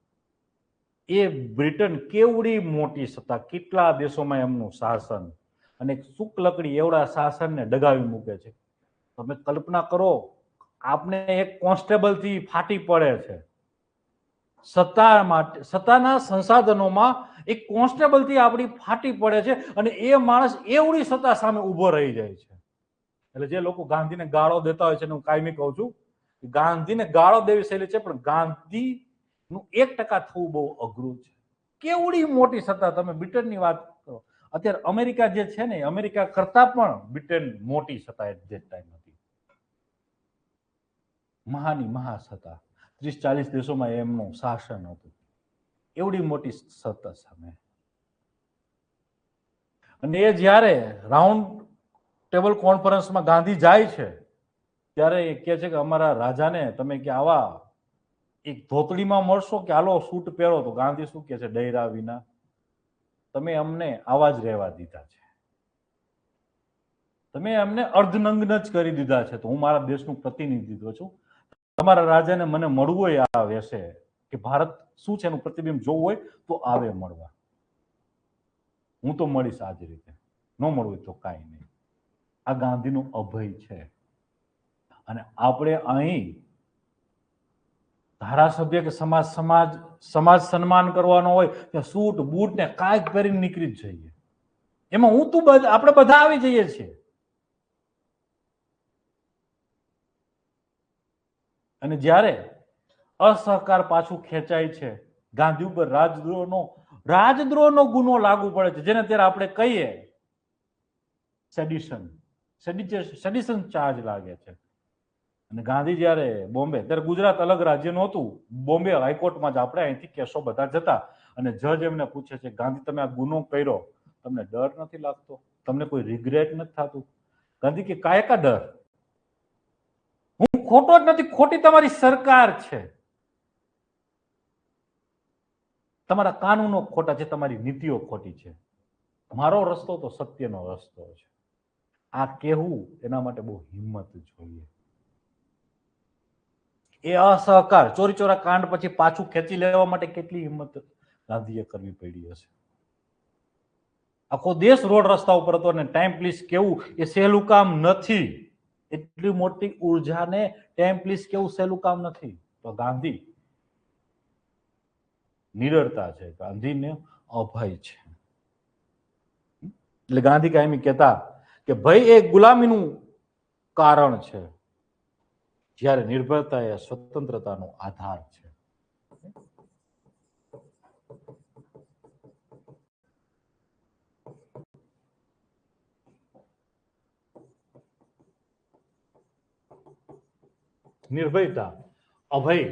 એ બ્રિટન કેવડી મોટી સત્તા, કેટલા દેશોમાં એમનું શાસન, અને શુક્લકડી એવડા શાસનને ડગાવી મૂકે છે. તમે કલ્પના કરો, આપને એક કોન્સ્ટેબલ થી ફાટી પડે છે. સત્તા માટે, સત્તાના સંસાધનોમાં એક કોન્સ્ટેબલ થી આપણી ફાટી પડે છે, અને એ માણસ એવડી સત્તા સામે ઉભો રહી જાય છે. એટલે જે લોકો ગાંધીને ગાળો દેતા હોય છે, હું કાયમી કહું છું, ગાંધીને ગાળો દેવી સહેલી છે, પણ ગાંધીનું 1% થવું બહુ અઘરું છે. કેવડી મોટી સત્તા. તમે બ્રિટનની વાત કરો, અત્યારે અમેરિકા જે છે ને, અમેરિકા કરતા પણ બ્રિટન મોટી સત્તા એટ ધેટ ટાઈમ હતી. મહાની મહાસત્તા, 30-40 દેશોમાં એમનું શાસન હતું. એવડી મોટી સત્તા સામે. અને એ જ્યારે રાઉન્ડ ટેબલ કોન્ફરન્સમાં ગાંધી જાય છે ત્યારે એ કહે છે કે અમારા રાજાને તમે કે આવા એક ધોતડીમાં મળશો કે હાલો સૂટ પહેરો. તો ગાંધી શું કહે છે, ડૈરા વિના, તમે અમને આવા જ રહેવા દીધા છે, તમે અમને અર્ધનગ્ન જ કરી દીધા છે, તો હું મારા દેશનું પ્રતિનિધિત્વ છું. તમારા રાજાને મને મળવું હોય આ વેશે, કે ભારત શું છે એનું પ્રતિબિંબ જોવું હોય તો આવે મળવા. હું તો મળીશ આ જ રીતે, ન મળવું તો કાંઈ નહીં. આ ગાંધીનું અભય છે. અને આપણે અહીં ધારાસભ્ય કે સમાજ સન્માન કરવાનો હોય ત્યાં સૂટ બૂટ ને કાંઈક પહેરીને નીકળી જ જઈએ. એમાં હું તું આપણે બધા આવી જઈએ છીએ. અને જ્યારે અસહકાર પાછું ખેંચાય છે, ગાંધી ઉપર રાજદ્રોહનો ગુનો લાગુ પડે છે, જેને ત્યારે આપણે કહીએ સેડિશન ચાર્જ લાગે છે. અને ગાંધી જ્યારે બોમ્બે, ત્યારે ગુજરાત અલગ રાજ્ય નહોતું, બોમ્બે હાઈકોર્ટમાં જ આપણે અહીંથી કેસો બધા જતા, અને જજ એમને પૂછે છે, ગાંધી તમે આ ગુનો કર્યો, તમને ડર નથી લાગતો, તમને કોઈ રિગ્રેટ નથી થતું? ગાંધી કે કાંઈ કા ડર, હું ખોટો જ નથી, ખોટી તમારી સરકાર છે, તમારા કાનૂનો ખોટા છે, તમારી નીતિઓ ખોટી છે, મારો રસ્તો તો સત્યનો રસ્તો છે. આ કહેવું એના માટે બહુ હિંમત જોઈએ. એ અસહકાર ચોરી ચોરા કાંડ પછી પાછું ખેંચી લેવા માટે કેટલી હિંમત ગાંધીએ કરવી પડી હશે. આખો દેશ રોડ રસ્તા ઉપર હતો, અને ટાઈમ પ્લીઝ કેવું એ સહેલું કામ નથી. એટલી મોટી ઉર્જાને ટાઈમ પ્લીઝ કેવું સહેલું કામ નથી. તો ગાંધી નિડરતા છે, ગાંધીને અભય છે. એટલે ગાંધી કાયમી કહેતા કે ભય એ ગુલામીનું કારણ છે, જ્યારે નિર્ભરતા એ સ્વતંત્રતાનો આધાર છે. નિર્ભયતા, અભય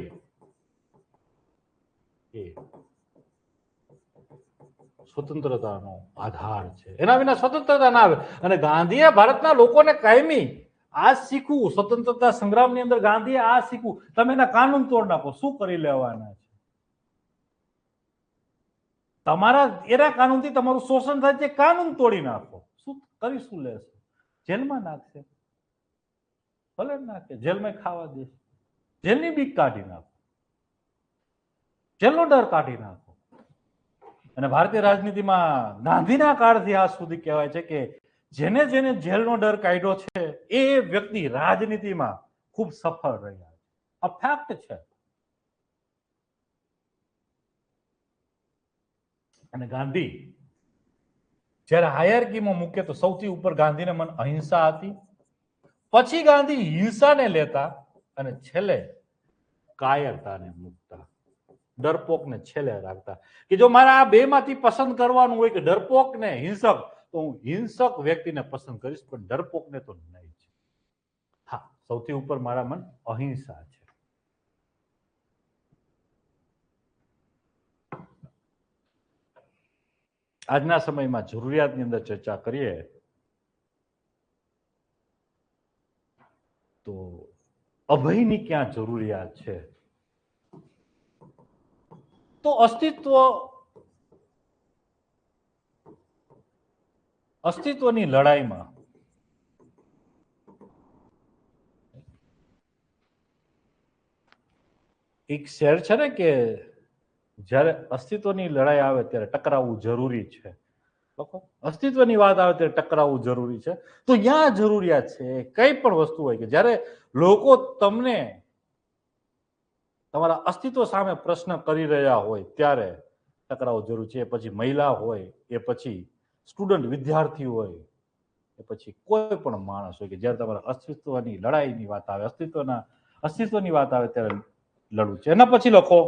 એ સ્વતંત્રતાનો આધાર છે. એના વિના સ્વતંત્રતા ના આવે. અને ગાંધીએ ભારતના લોકોને કાયમી આ શીખવું, સ્વતંત્રતા સંગ્રામની અંદર ગાંધીએ આ શીખવું. તમે એના કાનૂન તોડ નાખો, શું કરી લેવાના છે? તમારા એના કાનૂનથી તમારું શોષણ થાય છે, કાનૂન તોડી નાખો, શું કરી શું લેશે? જેલમાં નાખશે, ભલે નાખે, જેલમાં ખાવા દેશે, જેલની બીક કાઢી નાખો, જેલનો ડર કાઢી નાખો. અને ભારતીય રાજનીતિમાં ગાંધીના કાળથી આજ સુધી કહેવાય છે કે જેને જેને જેલનો ડર કાઢ્યો છે એ વ્યક્તિ રાજનીતિમાં ખૂબ સફળ રહ્યા છે. આ ફેક્ટ છે. અને ગાંધી જયારે હાયરકીમાં મૂકે તો સૌથી ઉપર ગાંધીને મન અહિંસા હતી, પછી ગાંધી હિંસાને લેતા અને છેલ્લે કાયરતાને મૂકતા, ડરપોકને છેલ્લે રાખતા કે જો મારે આ બે માંથી પસંદ કરવાનું હોય કે ડરપોક ને હિંસક, તો હું હિંસક વ્યક્તિને પસંદ કરીશ, પણ ડરપોકને તો નહીં. હા, સૌથી ઉપર મારા મન અહિંસા છે. આજના સમયમાં જરૂરિયાતની અંદર ચર્ચા કરીએ તો અભયની ક્યાં જરૂરિયાત છે? તો અસ્તિત્વની લડાઈમાં એક શેર છે ને કે જ્યારે અસ્તિત્વની લડાઈ આવે ત્યારે ટકરાવવું જરૂરી છે. અસ્તિત્વની વાત આવે ત્યારે ટકરાવવું જરૂરી છે. તો ત્યાં જરૂરિયાત છે કઈ પણ વસ્તુ હોય કે જ્યારે લોકો તમને તમારા અસ્તિત્વ સામે પ્રશ્ન કરી રહ્યા હોય ત્યારે ટકરાવવું જરૂરી છે. એ પછી મહિલા હોય, એ પછી સ્ટુડન્ટ વિદ્યાર્થી હોય, એ પછી કોઈ પણ માણસ હોય કે જ્યારે તમારા અસ્તિત્વની લડાઈની વાત આવે, અસ્તિત્વની વાત આવે ત્યારે લડવું છે. એના પછી લખો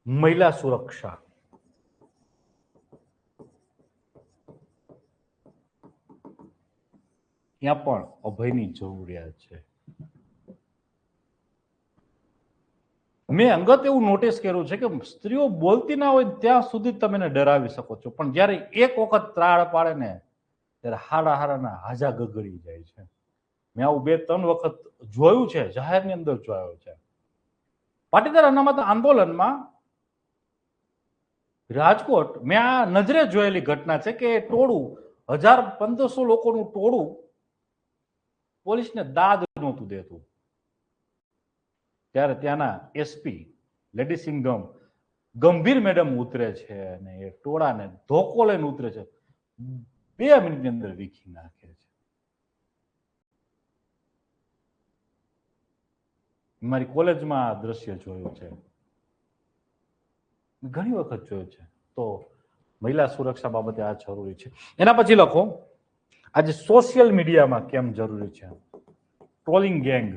મહિલા સુરક્ષા. ત્યાં પણ અભયની જરૂરિયાત છે. મેં અંગત એવું નોટિસ કર્યું છે કે સ્ત્રીઓ બોલતી ના હોય ત્યાં સુધી તમે એને ડરાવી શકો છો, પણ જ્યારે એક વખત ત્રાળ પાડે ને ત્યારે હારાના હાજા ગગડી જાય છે. મેં આવું 2-3 વખત જોયું છે, જાહેરની અંદર જોયું છે. પાટીદાર અનામત આંદોલનમાં રાજકોટ મેં આ નજરે જોયેલી ઘટના છે કે ટોળું 1000-1500 લોકોનું ટોળું પોલીસને દાદ નહોતું દેતું, ત્યારે ત્યાંના એસપી લેડી સિંઘમ ગંભીર મેડમ ઉતરે છે અને એ ટોળાને ધોકો લઈને ઉતરે છે, 2 મિનિટની અંદર વીખી નાખે છે. મારી કોલેજમાં આ દ્રશ્ય જોયું છે, ઘણી વખત જોયું છે. તો મહિલા સુરક્ષા બાબતે આ જરૂરી છે. એના પછી લખો આજે સોશિયલ મીડિયામાં કેમ જરૂરી છે? Trawling gang.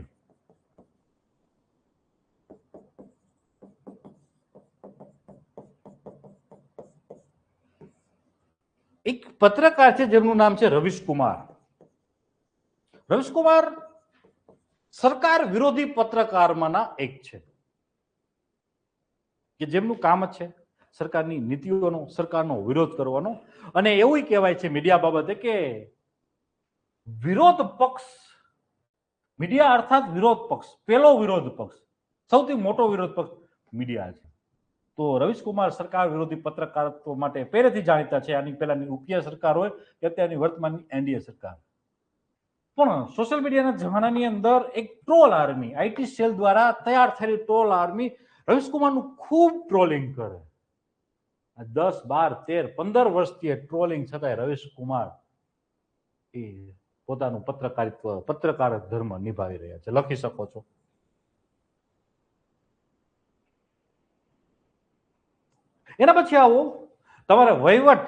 એક પત્રકાર છે જેમનું નામ છે રવીશ કુમાર. રવીશ કુમાર સરકાર વિરોધી પત્રકારમાંના એક છે કે જેમનું કામ જ છે સરકારની નીતિઓનો, સરકારનો વિરોધ કરવાનો. અને એવું કહેવાય છે મીડિયા બાબતે કે વિરોધ પક્ષ, મીડિયા અર્થાત વિરોધ પક્ષ, પેલો વિરોધ પક્ષ, સૌથી મોટો વિરોધ પક્ષ મીડિયા છે. તો રવીશ કુમાર સરકાર વિરોધી પત્રકારત્વ માટે પહેલેથી જાણીતા છે. આની પહેલાની યુપીએ સરકાર હોય કે અત્યારની વર્તમાનની એનડીએ સરકાર. પણ સોશિયલ મીડિયાના જમાનાની અંદર એક ટ્રોલ આર્મી, આઈટી સેલ દ્વારા તૈયાર થયેલી ટ્રોલ આર્મી રવીશ કુમારનું ખૂબ ટ્રોલિંગ કરે. 10, 12, 13, 15 વર્ષથી ટ્રોલિંગ છતાંય રવીશ કુમાર એ પોતાનું પત્રકાર ધર્મ નિભાવી રહ્યા છે. લખી શકો છો. એના પછી આવો તમારે વહીવટ,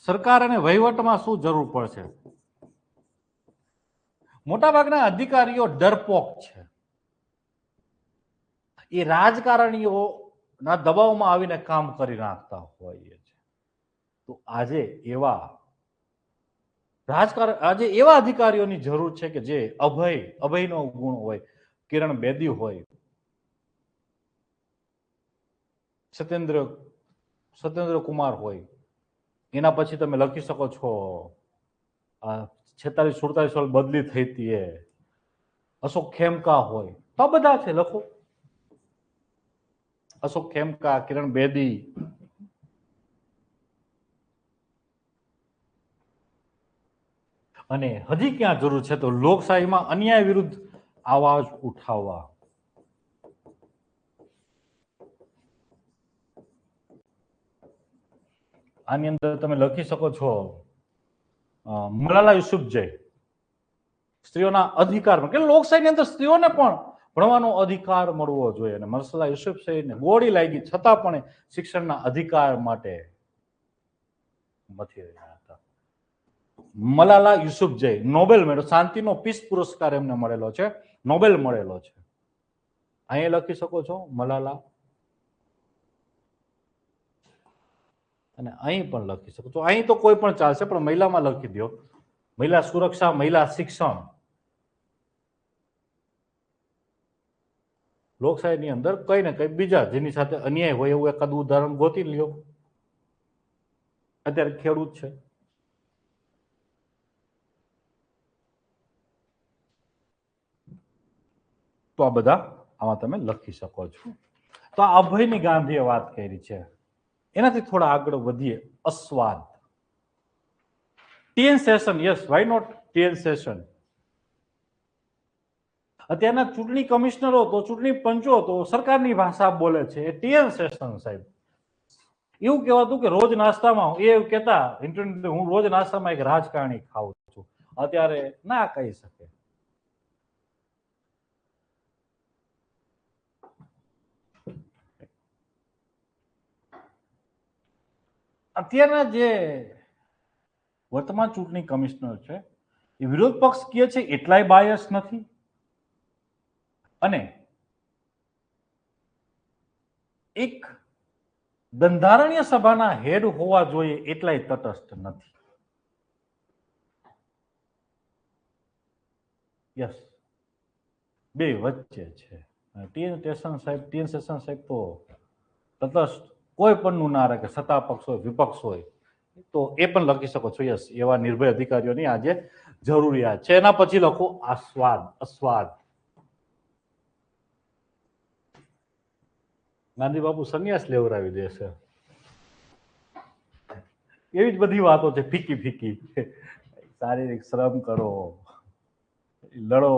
સરકાર અને વહીવટમાં શું જરૂર પડશે? મોટાભાગના અધિકારીઓ ડરપોક છે. એ રાજકારણીઓના દબાવમાં આવીને કામ કરી નાખતા હોય છે. તો આજે એવા અધિકારીઓની જરૂર છે કે જે અભયનો ગુણ હોય, કિરણ બેદી હોય, સત્યેન્દ્ર કુમાર હોય, એના પછી તમે લખી શકો છો 46-47 સાલ બદલી થઈ હતી એ અશોક ખેમકા હોય, તો બધા છે, લખો. અશોક ખેમકા, કિરણ બેદી, અને હજી ક્યાં જરૂર છે તો લોકશાહીમાં અન્યાય વિરુદ્ધ અવાજ ઉઠાવવા. આની અંદર તમે લખી શકો છો મલાલા યુસુફઝઈ, સ્ત્રીઓના અધિકાર, કે લોકશાહીની અંદર સ્ત્રીઓને પણ ભણવાનો અધિકાર મળવો જોઈએ, અને મલાલા યુસુફઝઈને ગોળી લાગી છતાં પણ શિક્ષણના અધિકાર માટે મથી રહ્યા હતા. મલાલા યુસુફઝઈ નોબેલ મેળો, શાંતિનો પીસ પુરસ્કાર એમને મળેલો છે, નોબેલ મળેલો છે. અહીંયા લખી શકો છો મલાલા, અને અહીં પણ લખી શકો છો. અહીં તો કોઈ પણ ચાલશે, પણ મહિલામાં લખી દો. મહિલા સુરક્ષા, મહિલા શિક્ષણ. લોકશાહીની અંદર કઈ ને કઈ બીજા જેની સાથે અન્યાય હોય એવું એકાદ ઉદાહરણ ગોતી લ્યો. અત્યારે ખેડૂત છે, તો આ બધા આમાં તમે લખી શકો છો. તો આ અભયની ગાંધીએ વાત કરી છે. એનાથી થોડા આગળ વધીએ. અસ્વાદ. T N Seshan, yes, why not T N Seshan. અત્યારના ચૂંટણી કમિશનરો તો, ચૂંટણી પંચો તો સરકારની ભાષા બોલે છે. એ ટીએન સેશન સાહેબ. એવું કહેવાતું કે રોજ નાસ્તામાં એ કહેતા ઇન્ટરનેટ, હું રોજ નાસ્તામાં એક રાજકારણી ખાઉં છું. અત્યારે ના કહી શકે. અત્યારના જે વર્તમાન ચૂંટણી કમિશનર છે એ વિરોધ પક્ષ કહે છે એટલાય બાયસ નથી, અને એક બંધારણીય સભાના હેડ હોવા જોઈએ એટલાય તટસ્થ નથી. યસ, બે વચ્ચે છે. ટીએન સેશન સાહેબ તો તટસ્થ કોઈ પણનું ના રાખે, સત્તા પક્ષ હોય, વિપક્ષ હોય, તો એ પણ લખી શકો છો. યસ, એવા નિર્ભય અધિકારીઓની આજે જરૂરિયાત છે. એના પછી લખો આસ્વાદ, અસ્વાદ. ગાંધી બાપુ સંન્યાસ લેવડાવી દેશે, એવી જ બધી વાતો છે ફીકી ફીકી. શારીરિક શ્રમ કરો, લડો,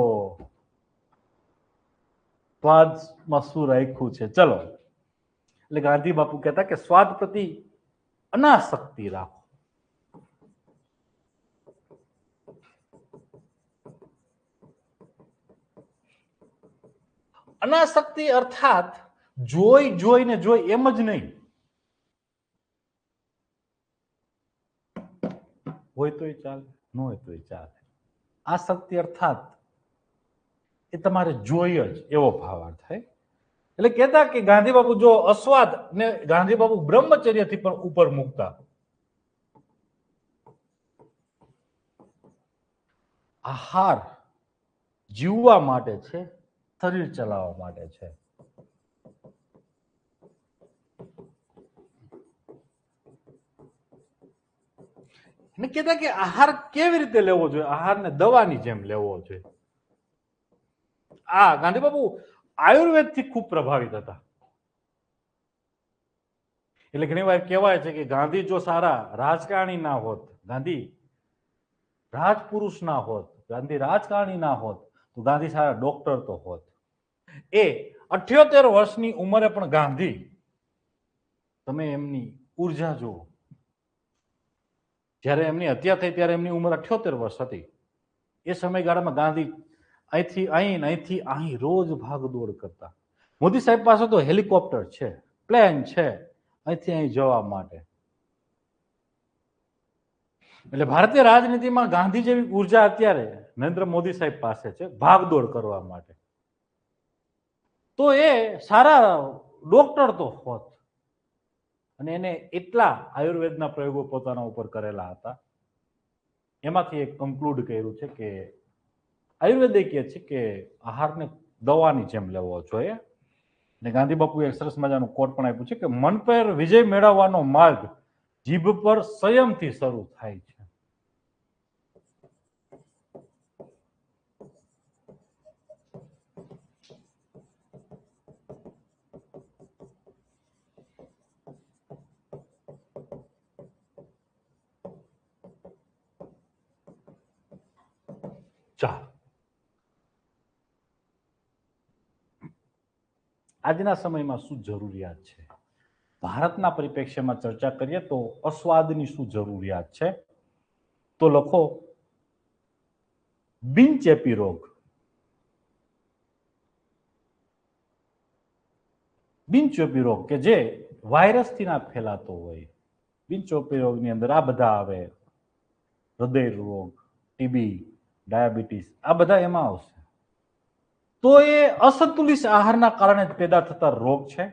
સ્વાદમાં શું રાખ્યું છે, ચલો. એટલે ગાંધી બાપુ કહેતા કે સ્વાદ પ્રતિ અનાસક્તિ રાખો. અનાસક્તિ અર્થાત જોઈને જોઈ એમ જ નહીં, હોય તોય ચાલે, ન હોય તોય ચાલે. આસક્તિ અર્થાત એ તમારે જોઈએ જ એવો ભાવાર્થ થાય. એટલે કહેતા કે ગાંધી બાપુ જો અસ્વાદ ને ગાંધી બાપુ બ્રહ્મચર્યથી પણ ઉપર મૂકતા. આહાર જીવવા માટે છે, શરીર ચલાવવા માટે છે. ને કહેતા કે આહાર કેવી રીતે લેવો જોઈએ, આહારને દવાની જેમ લેવો જોઈએ. આ ગાંધી બાપુ આયુર્વેદથી ખૂબ પ્રભાવિત હતા. એટલે ઘણી વાર કહેવાય છે કે ગાંધી જો સારા રાજકારણી ના હોત, ગાંધી રાજપુરુષ ના હોત, ગાંધી રાજકારણી ના હોત, તો ગાંધી સારા ડોક્ટર તો હોત. એ 78 વર્ષની ઉંમરે પણ ગાંધી, તમે એમની ઉર્જા જુઓ. જ્યારે એમની હત્યા થઈ ત્યારે એમની ઉંમર 78 વર્ષ હતી. એ સમયગાળામાં ગાંધી અહીંથી અહીં રોજ ભાગદોડ કરતા. મોદી સાહેબ પાસે તો હેલિકોપ્ટર છે, પ્લેન છે અહીંથી અહીં જવા માટે. એટલે ભારતીય રાજનીતિમાં ગાંધી જેવી ઉર્જા અત્યારે નરેન્દ્ર મોદી સાહેબ પાસે છે ભાગદોડ કરવા માટે. તો એ સારા ડોક્ટર તો હોત, અને એને એટલા આયુર્વેદના પ્રયોગો પોતાના ઉપર કરેલા હતા. એમાંથી એક કન્ક્લુડ કર્યું છે કે આયુર્વેદ કહે છે કે આહારને દવાની જેમ લેવો જોઈએ. ને ગાંધી બાપુએ એક સરસ મજાનું કોટ પણ આપ્યું છે કે મન પર વિજય મેળવવાનો માર્ગ જીભ પર સંયમથી શરૂ થાય છે. ચાલો, આજના સમયમાં શું જરૂરિયાત છે, ભારતના પરિપ્રેક્ષ્યમાં ચર્ચા કરીએ તો અસ્વાદની શું જરૂરિયાત છે, તો લખો બિનચેપી રોગ. બિનચેપી રોગ કે જે વાયરસથી ના ફેલાતો હોય. બિનચેપી રોગની અંદર આ બધા આવે: હૃદય રોગ, ટીબી, ડાયાબિટીસ, આ બધા એમાં આવશે. તો એ અસંતુલિત આહારના કારણે પેદા થતા રોગ છે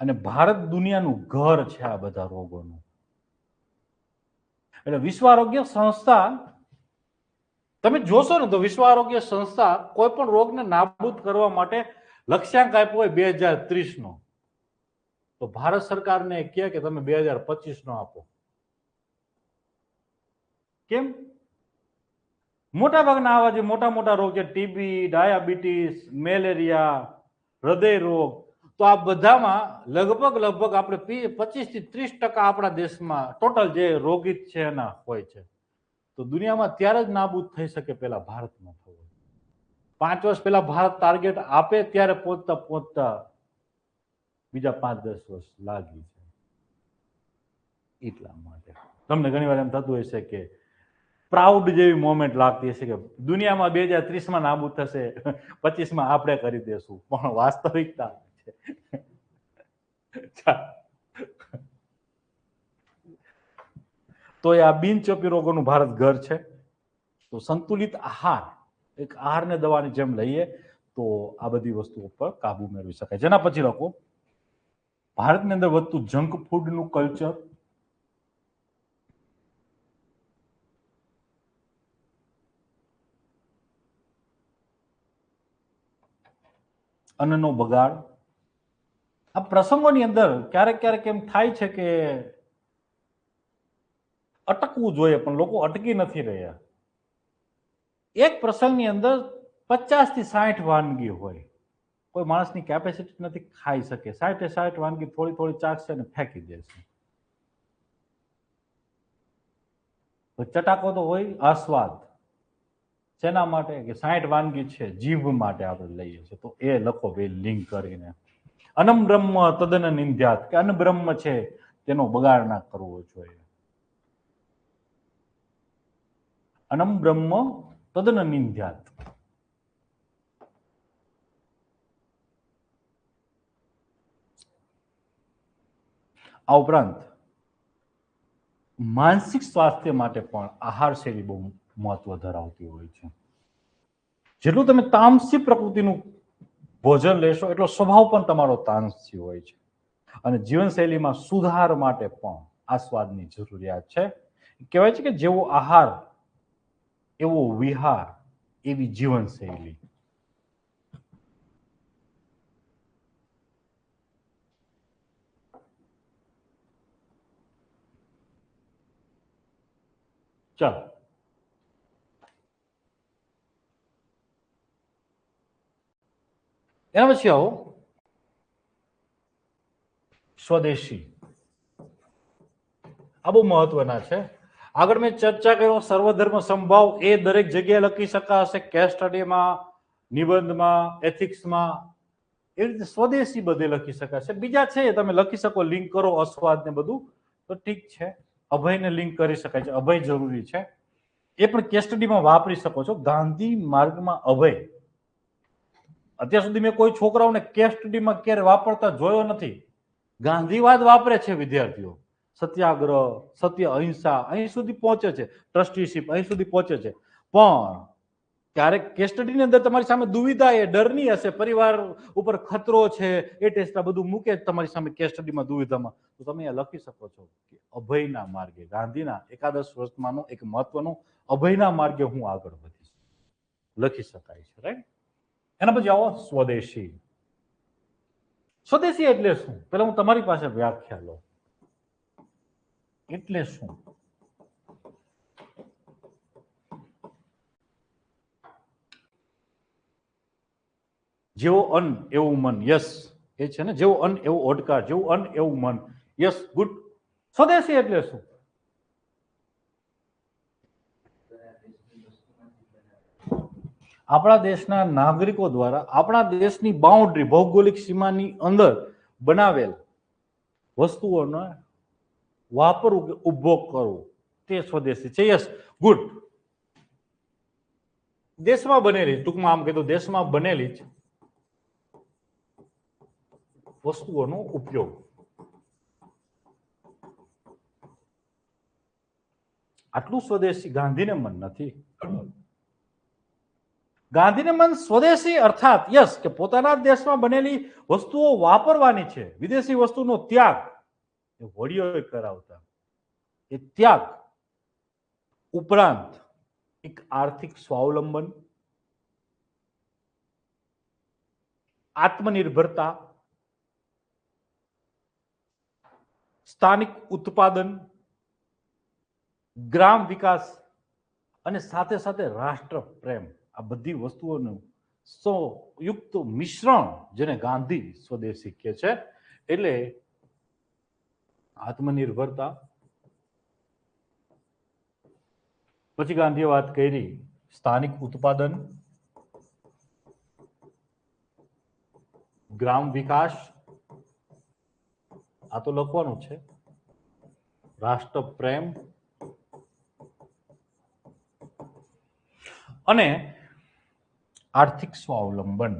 અને ભારત દુનિયાનું ઘર છે આ બધા રોગોનું. એટલે વિશ્વ આરોગ્ય સંસ્થા તમે જોશો ને તો વિશ્વ આરોગ્ય સંસ્થા કોઈ પણ રોગને નાબૂદ કરવા માટે લક્ષ્યાંક આપ્યો હોય 2030 નો, તો ભારત સરકારને કહે કે તમે 2025 નો આપો. કેમ? મોટા ભાગના આવા જે મોટા મોટા રોગ છે, ટીબી, ડાયાબિટીસ, મેલેરિયા, હૃદય રોગ, તો આ બધામાં લગભગ આપણે 25 થી 30% આપણા દેશમાં ટોટલ જે રોગીત છે એના હોય છે. તો દુનિયામાં ત્યારે જ નાબૂદ થઈ શકે પેલા ભારતમાં થવું. 5 વર્ષ પહેલા ભારત ટાર્ગેટ આપે ત્યારે પહોંચતા બીજા 5-10 વર્ષ લાગી છે. એટલા માટે તમને ઘણી વાર એમ થતું હશે કે પ્રાઉડ જેવી મોમેન્ટ લાગતી હશે કે દુનિયામાં 2030 નાબૂદ થશે, 25 આપણે કરી દેશું, પણ વાસ્તવિકતા છે. તો આ બિનચેપી રોગોનું ભારત ઘર છે. તો સંતુલિત આહાર, એક આહારને દવાની જેમ લઈએ તો આ બધી વસ્તુઓ પર કાબુ મેળવી શકાય. જેના પછી લખો ભારતની અંદર વધતું જંક ફૂડનું કલ્ચર. અન્નનો બગાડ. આ પ્રસંગોની અંદર ક્યારેક એમ થાય છે કે અટકવું જોઈએ પણ લોકો અટકી નથી રહ્યા. એક પ્રસંગની અંદર 50 થી 60 વાનગી હોય, કોઈ માણસની કેપેસિટી નથી ખાઈ શકે, 60 વાનગી થોડી ચાખશે અને ફેંકી દેશે. ચટાકો તો હોય આસ્વાદ, શેના માટે કે 60 વાનગી છે જીભ માટે આપણે લઈએ છીએ. તો એ લખો બે લિંક કરીને. અન્નમ બ્રહ્મ તદન નિંદ્યાત, કે અન્ન બ્રહ્મ છે તેનો બગાડ ના કરવો જોઈએ. અન્નમ બ્રહ્મ તદન નિંદ્યાત. આ ઉપરાંત માનસિક સ્વાસ્થ્ય માટે પણ આહાર શૈલી બહુ મહત્વ ધરાવતી હોય છે. જેટલું તમે તામસી પ્રકૃતિનું ભોજન લેશો એટલો સ્વભાવ પણ તમારો તામસી હોય છે. અને જીવનશૈલીમાં સુધાર માટે પણ આ સ્વાદની જરૂરિયાત છે. કહેવાય છે કે જેવો આહાર એવો વિહાર, એવી જીવનશૈલી. ચાલો, એના પછી આવો સ્વદેશી. આ બહુ મહત્વના છે. આગળ મેં ચર્ચા કર્યો સર્વધર્મ સંભાવ એ દરેક જગ્યાએ લખી શકાશે, કેસ સ્ટડીમાં, નિબંધમાં, એથિક્સમાં. એ રીતે સ્વદેશી બધે લખી શકાશે. બીજા છે તમે લખી શકો, લિંક કરો અસ્વાદ ને બધું તો ઠીક છે. અભયને લિંક કરી શકાય છે, અભય જરૂરી છે, એ પણ કેસ સ્ટડીમાં વાપરી શકો છો. ગાંધી માર્ગમાં અભય અત્યાર સુધી મેં કોઈ છોકરાઓને કેસ સ્ટડીમાં ક્યારે વાપરતા જોયો નથી. ગાંધીવાદ વાપરે છે વિદ્યાર્થીઓ, સત્યાગ્રહ, સત્ય, અહિંસા અહીં સુધી પહોંચે છે, ટ્રસ્ટીશીપ અહીં સુધી પહોંચે છે. પણ ક્યારેક કેસ સ્ટડીની અંદર તમારી સામે દુવિધા એ ડરની હશે, પરિવાર ઉપર ખતરો છે, એ ટેસ્ટ બધું મૂકે તમારી સામે કેસ સ્ટડીમાં દુવિધામાં, તો તમે અહીંયા લખી શકો છો કે અભયના માર્ગે, ગાંધીના એકાદશ વર્ષમાંનો એક મહત્વનો અભયના માર્ગે હું આગળ વધીશ, લખી શકાય છે. રાઈટ. એના પછી આવો સ્વદેશી. સ્વદેશી એટલે શું? પેલા હું તમારી પાસે વ્યાખ્યા લઉં. એટલે શું? જેવો અન્ન એવું મન. યસ, એ છે ને, જેવું અન્ન એવું ઓડકાર, જેવું અન્ન એવું મન. Yes, good. સ્વદેશી એટલે શું? આપણા દેશના નાગરિકો દ્વારા આપણા દેશની બાઉન્ડ્રી, ભૌગોલિક સીમાની અંદર બનાવેલ વસ્તુઓનો વાપરવું કે ઉપભોગ કરવો, તે સ્વદેશી છે. Yes, good. દેશમાં બનેલી, ટૂંકમાં આમ કીધું, દેશમાં બનેલી જ વસ્તુઓનો ઉપયોગ. આટલું સ્વદેશી ગાંધીને મન નથી. ગાંધીને મન સ્વદેશી અર્થાત યસ કે પોતાના દેશમાં બનેલી વસ્તુઓ વાપરવાની છે. વિદેશી વસ્તુનો ત્યાગ એ વડીઓએ કરાવતા. એ ત્યાગ ઉપરાંત એક આર્થિક સ્વાવલંબન, આત્મનિર્ભરતા, સ્થાનિક ઉત્પાદન, ગ્રામ વિકાસ અને સાથે સાથે રાષ્ટ્ર પ્રેમ, આ બધી વસ્તુઓનું સંયુક્ત મિશ્રણ જેને ગાંધી સ્વદેશી કહે છે. એટલે આત્મનિર્ભરતા, પછી ગાંધીએ વાત કરી સ્થાનિક ઉત્પાદન, ગ્રામ વિકાસ, આ તો લખવાનું છે, રાષ્ટ્ર પ્રેમ અને આર્થિક સ્વાવલંબન.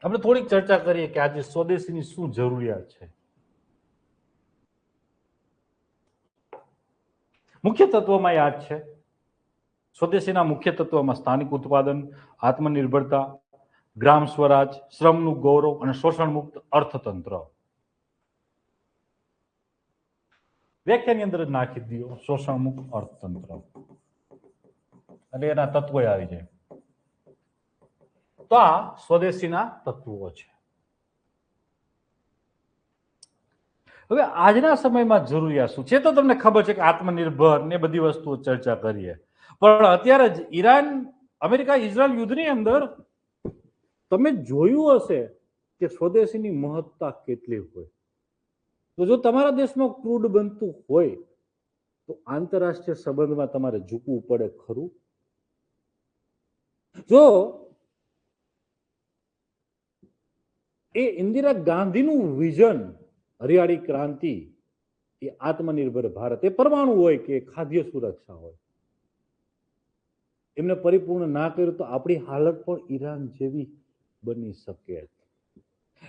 આપણે થોડીક ચર્ચા કરીએ કે આજે સ્વદેશીની શું જરૂરિયાત છે. મુખ્ય તત્વમાં યાદ છે, સ્વદેશીના મુખ્ય તત્વમાં સ્થાનિક ઉત્પાદન, આત્મનિર્ભરતા, ગ્રામ સ્વરાજ, શ્રમનું ગૌરવ અને શોષણ મુક્ત અર્થતંત્ર. વ્યાખ્યાની અંદર જ નાખી દો, શોષણ મુક્ત અર્થતંત્ર, એટલે એના તત્વો આવી જાય. તો આ સ્વદેશીના તત્વો છે. હવે આજના સમયમાં જરૂરિયાત શું છે તો તમને ખબર છે કે આત્મનિર્ભર ને બધી વસ્તુઓ ચર્ચા કરીએ, પણ અત્યારે જ ઈરાન અમેરિકા ઇઝરાયલ યુદ્ધની અંદર તમે જોયું હશે કે સ્વદેશીની મહત્તા કેટલી હોય. તો જો તમારા દેશમાં ક્રૂડ બનતું હોય તો આંતરરાષ્ટ્રીય સંબંધમાં તમારે ઝૂકવું પડે ખરું. જો એ ઇન્દિરા ગાંધીનું વિઝન હરિયાળી ક્રાંતિ, એ આત્મનિર્ભર ભારત, એ પરમાણુ હોય કે ખાદ્ય સુરક્ષા હોય, એમને પરિપૂર્ણ ના કર્યું તો આપણી હાલત પણ ઈરાન જેવી બની શકે.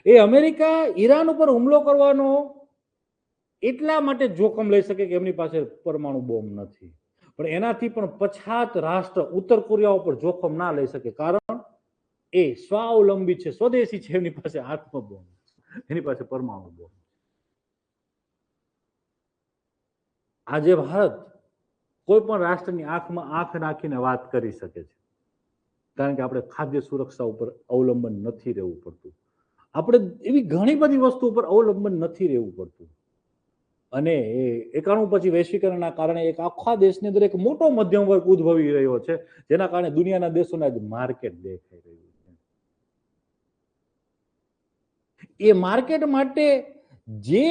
એ અમેરિકા ઈરાન ઉપર હુમલો કરવાનો એટલા માટે જોખમ લઈ શકે કે એમની પાસે પરમાણુ બોમ્બ નથી, પણ એનાથી પણ પછાત રાષ્ટ્ર ઉત્તર કોરિયા ઉપર જોખમ ના લઈ શકે, કારણ એ સ્વાવલંબી છે, સ્વદેશી છે, એમની પાસે આત્મબોમ્બ, એની પાસે પરમાણુ બોમ્બ. આજે ભારત કોઈ પણ રાષ્ટ્રની આંખમાં આંખ નાખીને વાત કરી શકે છે, કારણ કે આપણે ખાદ્ય સુરક્ષા ઉપર અવલંબન નથી રહેવું પડતું, આપણે એવી ઘણી બધી વસ્તુ ઉપર અવલંબન નથી રહેવું પડતું. અને 91 પછી વૈશ્વિકરણના કારણે એક આખા દેશની અંદર એક મોટો મધ્યમ વર્ગ ઉદ્ભવી રહ્યો છે, જેના કારણે દુનિયાના દેશોના જ માર્કેટ દેખાઈ રહ્યું છે. એ માર્કેટ માટે જે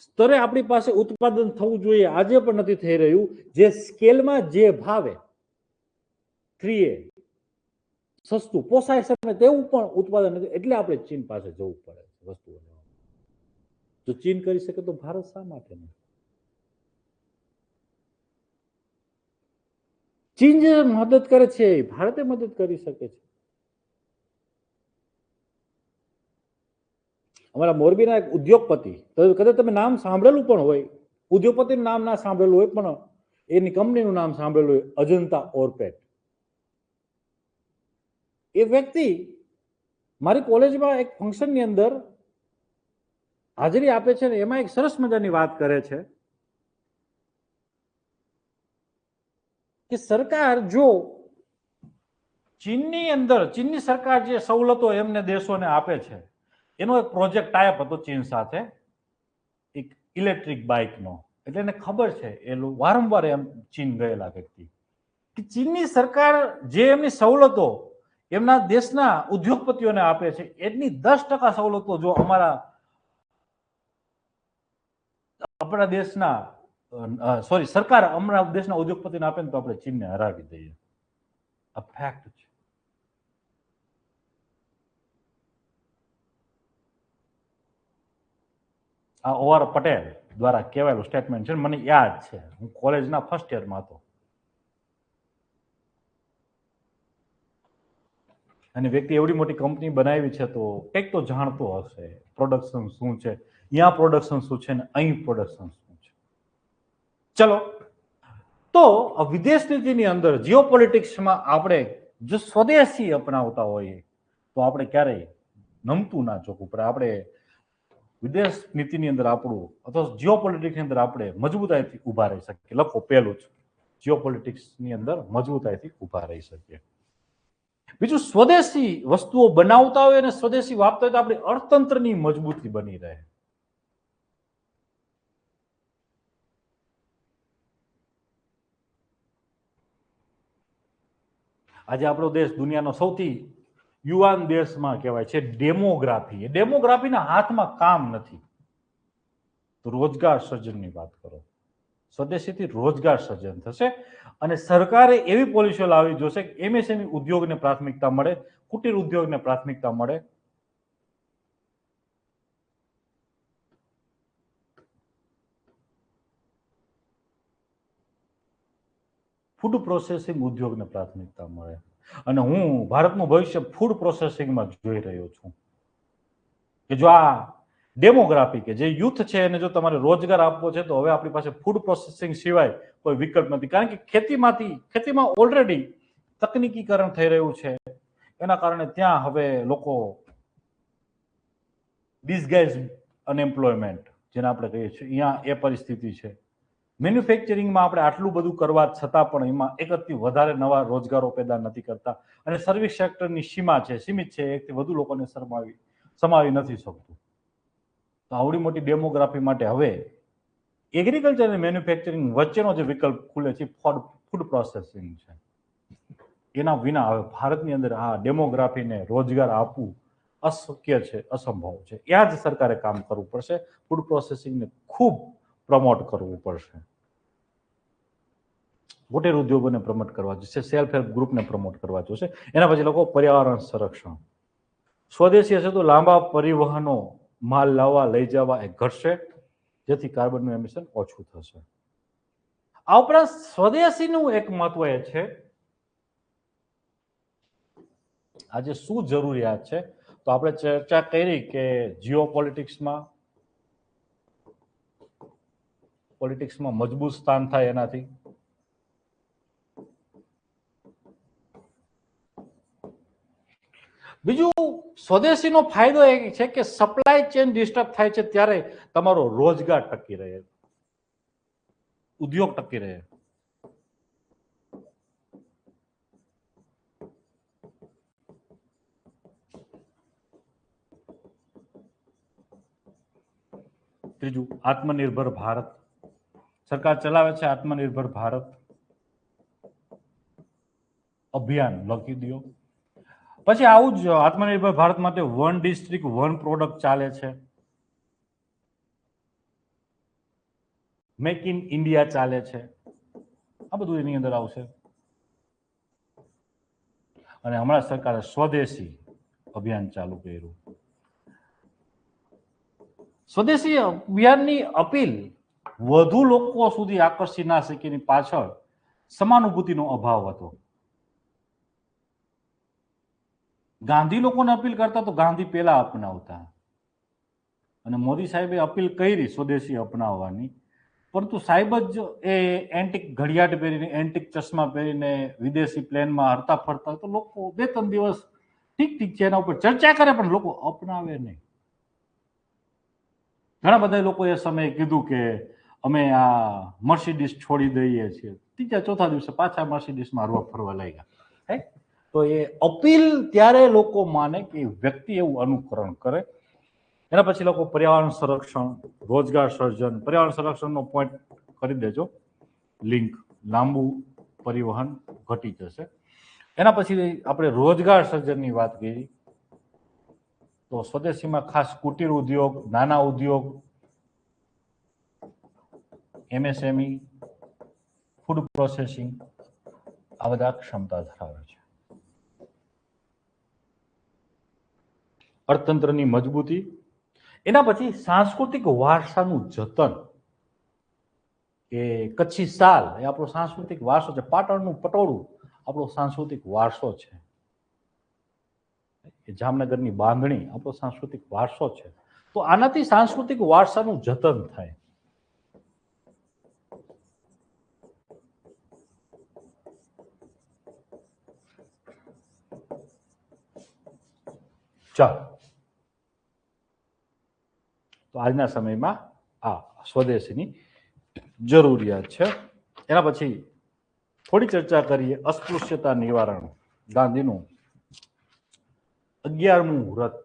સ્તરે આપણી પાસે ઉત્પાદન થવું જોઈએ આજે પણ નથી થઈ રહ્યું, જે સ્કેલમાં જે ભાવે 3A સસ્તું પોસાય શકે તેવું પણ ઉત્પાદન નથી, એટલે આપણે ચીન પાસે જવું પડે વસ્તુઓ. જો ચીન કરી શકે તો ભારત શા માટે નહીં? ચીન જે મદદ કરે છે ભારતે મદદ કરી શકે છે. અમારા મોરબીના એક ઉદ્યોગપતિ, કદાચ તમે નામ સાંભળેલું પણ હોય, ઉદ્યોગપતિનું નામ ના સાંભળેલું હોય પણ એની કંપનીનું નામ સાંભળેલું હોય, અજંતા ઓરપેટ. એ વ્યક્તિ મારી કોલેજમાં એક ફંક્શનની અંદર હાજરી આપે છે ને એમાં એક સરસ મજાની વાત કરે છે કે સરકાર જો ચીનની અંદર ચીનની સરકાર જે સવલતો એમને દેશોને આપે છે એનો એક પ્રોજેક્ટ ટાઈપ હતો ચીન સાથે, એક ઇલેક્ટ્રિક બાઇકનો. એટલે એને ખબર છે, એ વારંવાર એમ ચીન ગયેલા વ્યક્તિ, કે ચીનની સરકાર જે એમની સવલતો એમના દેશના ઉદ્યોગપતિઓને આપે છે એની 10% સવલતો જો આપણા દેશના સરકાર અમારા દેશના ઉદ્યોગપતિને આપે ને તો આપણે ચીનને હરાવી દઈએ. આ ફેક્ટ છે. આ OR પટેલ દ્વારા કહેવાયેલું સ્ટેટમેન્ટ છે, મને યાદ છે, હું કોલેજના ફર્સ્ટ યરમાં હતો. અને વ્યક્તિ એવડી મોટી કંપની બનાવી છે તો કંઈક તો જાણતો હશે પ્રોડક્શન શું છે, અહીંયા પ્રોડક્શન શું છે ને અહીં પ્રોડક્શન શું છે. ચલો, તો વિદેશ નીતિની અંદર જીઓપોલિટિક્સમાં આપણે જો સ્વદેશી અપનાવતા હોઈએ તો આપણે ક્યારેય નમતું ના ચોકવું પડે. આપણે વિદેશ નીતિની અંદર આપણું અથવા જીઓપોલિટિક્સની અંદર આપણે મજબૂતાઈથી ઊભા રહી શકીએ. લખો પહેલું જ, જીઓપોલિટિક્સની અંદર મજબૂતાઈથી ઊભા રહી શકીએ. બીજું, સ્વદેશી વસ્તુઓ બનાવતા હોય અને સ્વદેશી વાપતા હોય તો આપણી અર્થતંત્રની મજબૂતી બની રહે. આજે આપણો દેશ દુનિયાનો સૌથી યુવાન દેશમાં કહેવાય છે. ડેમોગ્રાફી, ડેમોગ્રાફીના હાથમાં કામ નથી તો રોજગાર સર્જનની વાત કરો. સ્વદેશીથી રોજગાર સર્જન થશે અને સરકારે એવી પોલિસીઓ લાવવી જોશે કે એમએસએમઈ ઉદ્યોગને પ્રાથમિકતા મળે, કુટીર ઉદ્યોગને પ્રાથમિકતા મળે. ફૂડ પ્રોસેસિંગ ઉદ્યોગને પ્રાથમિકતા મળે. અને હું ભારતનું ભવિષ્ય ફૂડ પ્રોસેસિંગમાં જોઈ રહ્યો છું કે જો આ ડેમોગ્રાફી કે જે યુથ છે એને જો તમારે રોજગાર આપવો છે તો હવે આપણી પાસે ફૂડ પ્રોસેસિંગ સિવાય કોઈ વિકલ્પ નથી. કારણ કે ખેતીમાં ઓલરેડી તકનીકીકરણ થઈ રહ્યું છે. એના કારણે ત્યાં હવે લોકો ડિસગાઇઝ અનએમ્પ્લોયમેન્ટ જેને આપણે કહીએ છીએ, અહીંયા એ પરિસ્થિતિ છે. મેન્યુફેક્ચરિંગમાં આપણે આટલું બધું કરવા છતાં પણ એમાં એકથી વધારે નવા રોજગારો પેદા નથી કરતા અને સર્વિસ સેક્ટરની સીમા છે, સીમિત છે, એકથી વધુ લોકોને સમાવી નથી શકતું. તો આવડી મોટી ડેમોગ્રાફી માટે હવે એગ્રીકલ્ચર અને મેન્યુફેક્ચરિંગ વચ્ચેનો જે વિકલ્પ ખુલે છે ફૂડ પ્રોસેસિંગ છે. એના વિના હવે ભારતની અંદર આ ડેમોગ્રાફીને રોજગાર આપવું અશક્ય છે, અસંભવ છે. ત્યાં જ સરકારે કામ કરવું પડશે. ફૂડ પ્રોસેસિંગને ખૂબ પ્રમોટ કરવું પડશે. કુટીર ઉદ્યોગોને પ્રમોટ કરવા જોશે, સેલ્ફ હેલ્પ ગ્રુપને પ્રમોટ કરવા જોશે. એના પછી લોકો પર્યાવરણ સંરક્ષણ, સ્વદેશી હશે તો લાંબા પરિવહનો માલ લાવવા લઈ જવા એ ઘટશે જેથી કાર્બનનું એમિશન ઓછું થશે. આ ઉપરાંત સ્વદેશીનું એક મહત્વ એ છે, આજે શું જરૂરિયાત છે તો આપણે ચર્ચા કરી કે જીઓપોલિટિક્સમાં મજબૂત સ્થાન થાય એનાથી. બીજું, સ્વદેશીનો ફાયદો એ છે કે સપ્લાય ચેન ડિસ્ટર્બ થાય છે ત્યારે તમારો રોજગાર ટકી રહે, ઉદ્યોગ ટકી રહે. ત્રીજું, આત્મનિર્ભર ભારત. સરકાર ચલાવે છે આત્મનિર્ભર ભારત અભિયાન, લખી દો. પછી આવું જ આત્મનિર્ભર ભારત માટે વન ડિસ્ટ્રિક્ટ વન પ્રોડક્ટ ચાલે છે, મેક ઇન ઇન્ડિયા ચાલે છે. આ બધું એની અંદર આવશે. અને હમણાં સરકારે સ્વદેશી અભિયાન ચાલુ કર્યું. સ્વદેશી અભિયાનની અપીલ વધુ લોકો સુધી આકર્ષી ના શકે એની પાછળ સમાનુભૂતિનો અભાવ હતો. ગાંધી લોકોને અપીલ કરતા તો ગાંધી પહેલા અપનાવતા અને મોદી સાહેબે અપીલ કરી સ્વદેશી અપનાવવાની, પરંતુ સાહેબ જ એ એન્ટિક ઘડિયાળ પહેરીને, એન્ટિક ચશ્મા પહેરીને વિદેશી પ્લેનમાં હરતા ફરતા તો લોકો 2-3 દિવસ ઠીક છે એના ઉપર ચર્ચા કરે પણ લોકો અપનાવે નહીં. ઘણા બધા લોકો એ સમયે કીધું કે અમે આ મર્સિડીઝ છોડી દઈએ છીએ, ત્રીજા ચોથા દિવસે પાછા મર્સિડીઝમાં હરવા ફરવા લાગ્યા. તો એ અપીલ ત્યારે લોકો માને કે વ્યક્તિ એવું અનુકરણ કરે. એના પછી લોકો પર્યાવરણ સંરક્ષણ, રોજગાર સર્જન, પર્યાવરણ સંરક્ષણનો પોઈન્ટ કરી દેજો, લિંક લાંબુ પરિવહન ઘટી જશે. એના પછી આપણે રોજગાર સર્જનની વાત કરી તો સ્વદેશીમાં ખાસ કુટીર ઉદ્યોગ, નાના ઉદ્યોગ, એમએસએમઈ, ફૂડ પ્રોસેસિંગ આ બધા ક્ષમતા ધરાવે છે. અર્થતંત્રની મજબૂતી, એના પછી સાંસ્કૃતિક વારસાનું જતન, કે કચ્છી સાલ એ આપણો સાંસ્કૃતિક વારસો છે, પાટણનું પટોળું આપણો સાંસ્કૃતિક વારસો છે, જામનગરની બાંધણી આપણો સાંસ્કૃતિક વારસો છે. તો આનાથી સાંસ્કૃતિક વારસાનું જતન થાય. ચાલો, તો આજના સમયમાં આ સ્વદેશીની જરૂરિયાત છે. એના પછી થોડી ચર્ચા કરીએ અસ્પૃશ્યતા નિવારણ, ગાંધીનું 11મું વ્રત.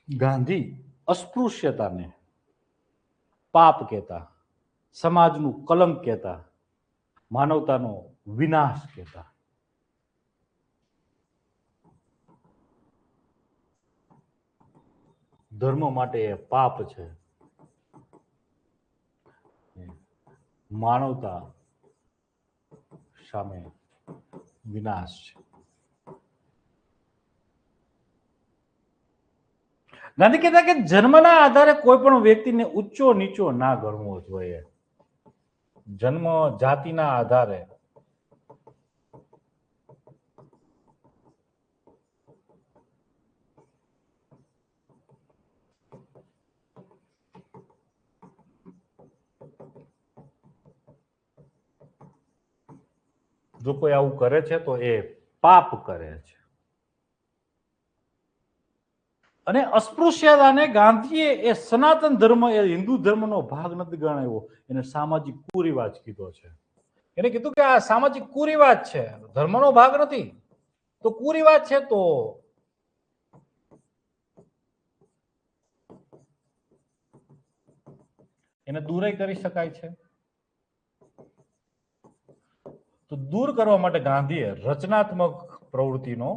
ગાંધી અસ્પૃશ્યતાને પાપ કહેતા, સમાજનું કલંક કહેતા, માનવતાનો વિનાશ કહેતા. ધર્મ માટે એ પાપ છે, માનવતા સામે વિનાશ છે. ગાંધી કહેતા કે જન્મના આધારે કોઈ પણ વ્યક્તિને ઊંચો નીચો ના ગણવો જોઈએ. જન્મ જાતિના આધારે જો કોઈ આવું કરે છે તો એ પાપ કરે છે. અને અસ્પૃશ્યતાને ગાંધીએ એ સનાતન ધર્મ, એ હિન્દુ ધર્મનો ભાગ નથી ગણાવ્યો, એને સામાજિક કુરિવાજ કીધો છે. એને કીધું કે આ સામાજિક કુરિવાજ છે, ધર્મનો ભાગ નથી. તો કુરિવાજ છે તો એને દૂર કરી શકાય છે. તો દૂર કરવા માટે ગાંધીએ રચનાત્મક પ્રવૃત્તિનો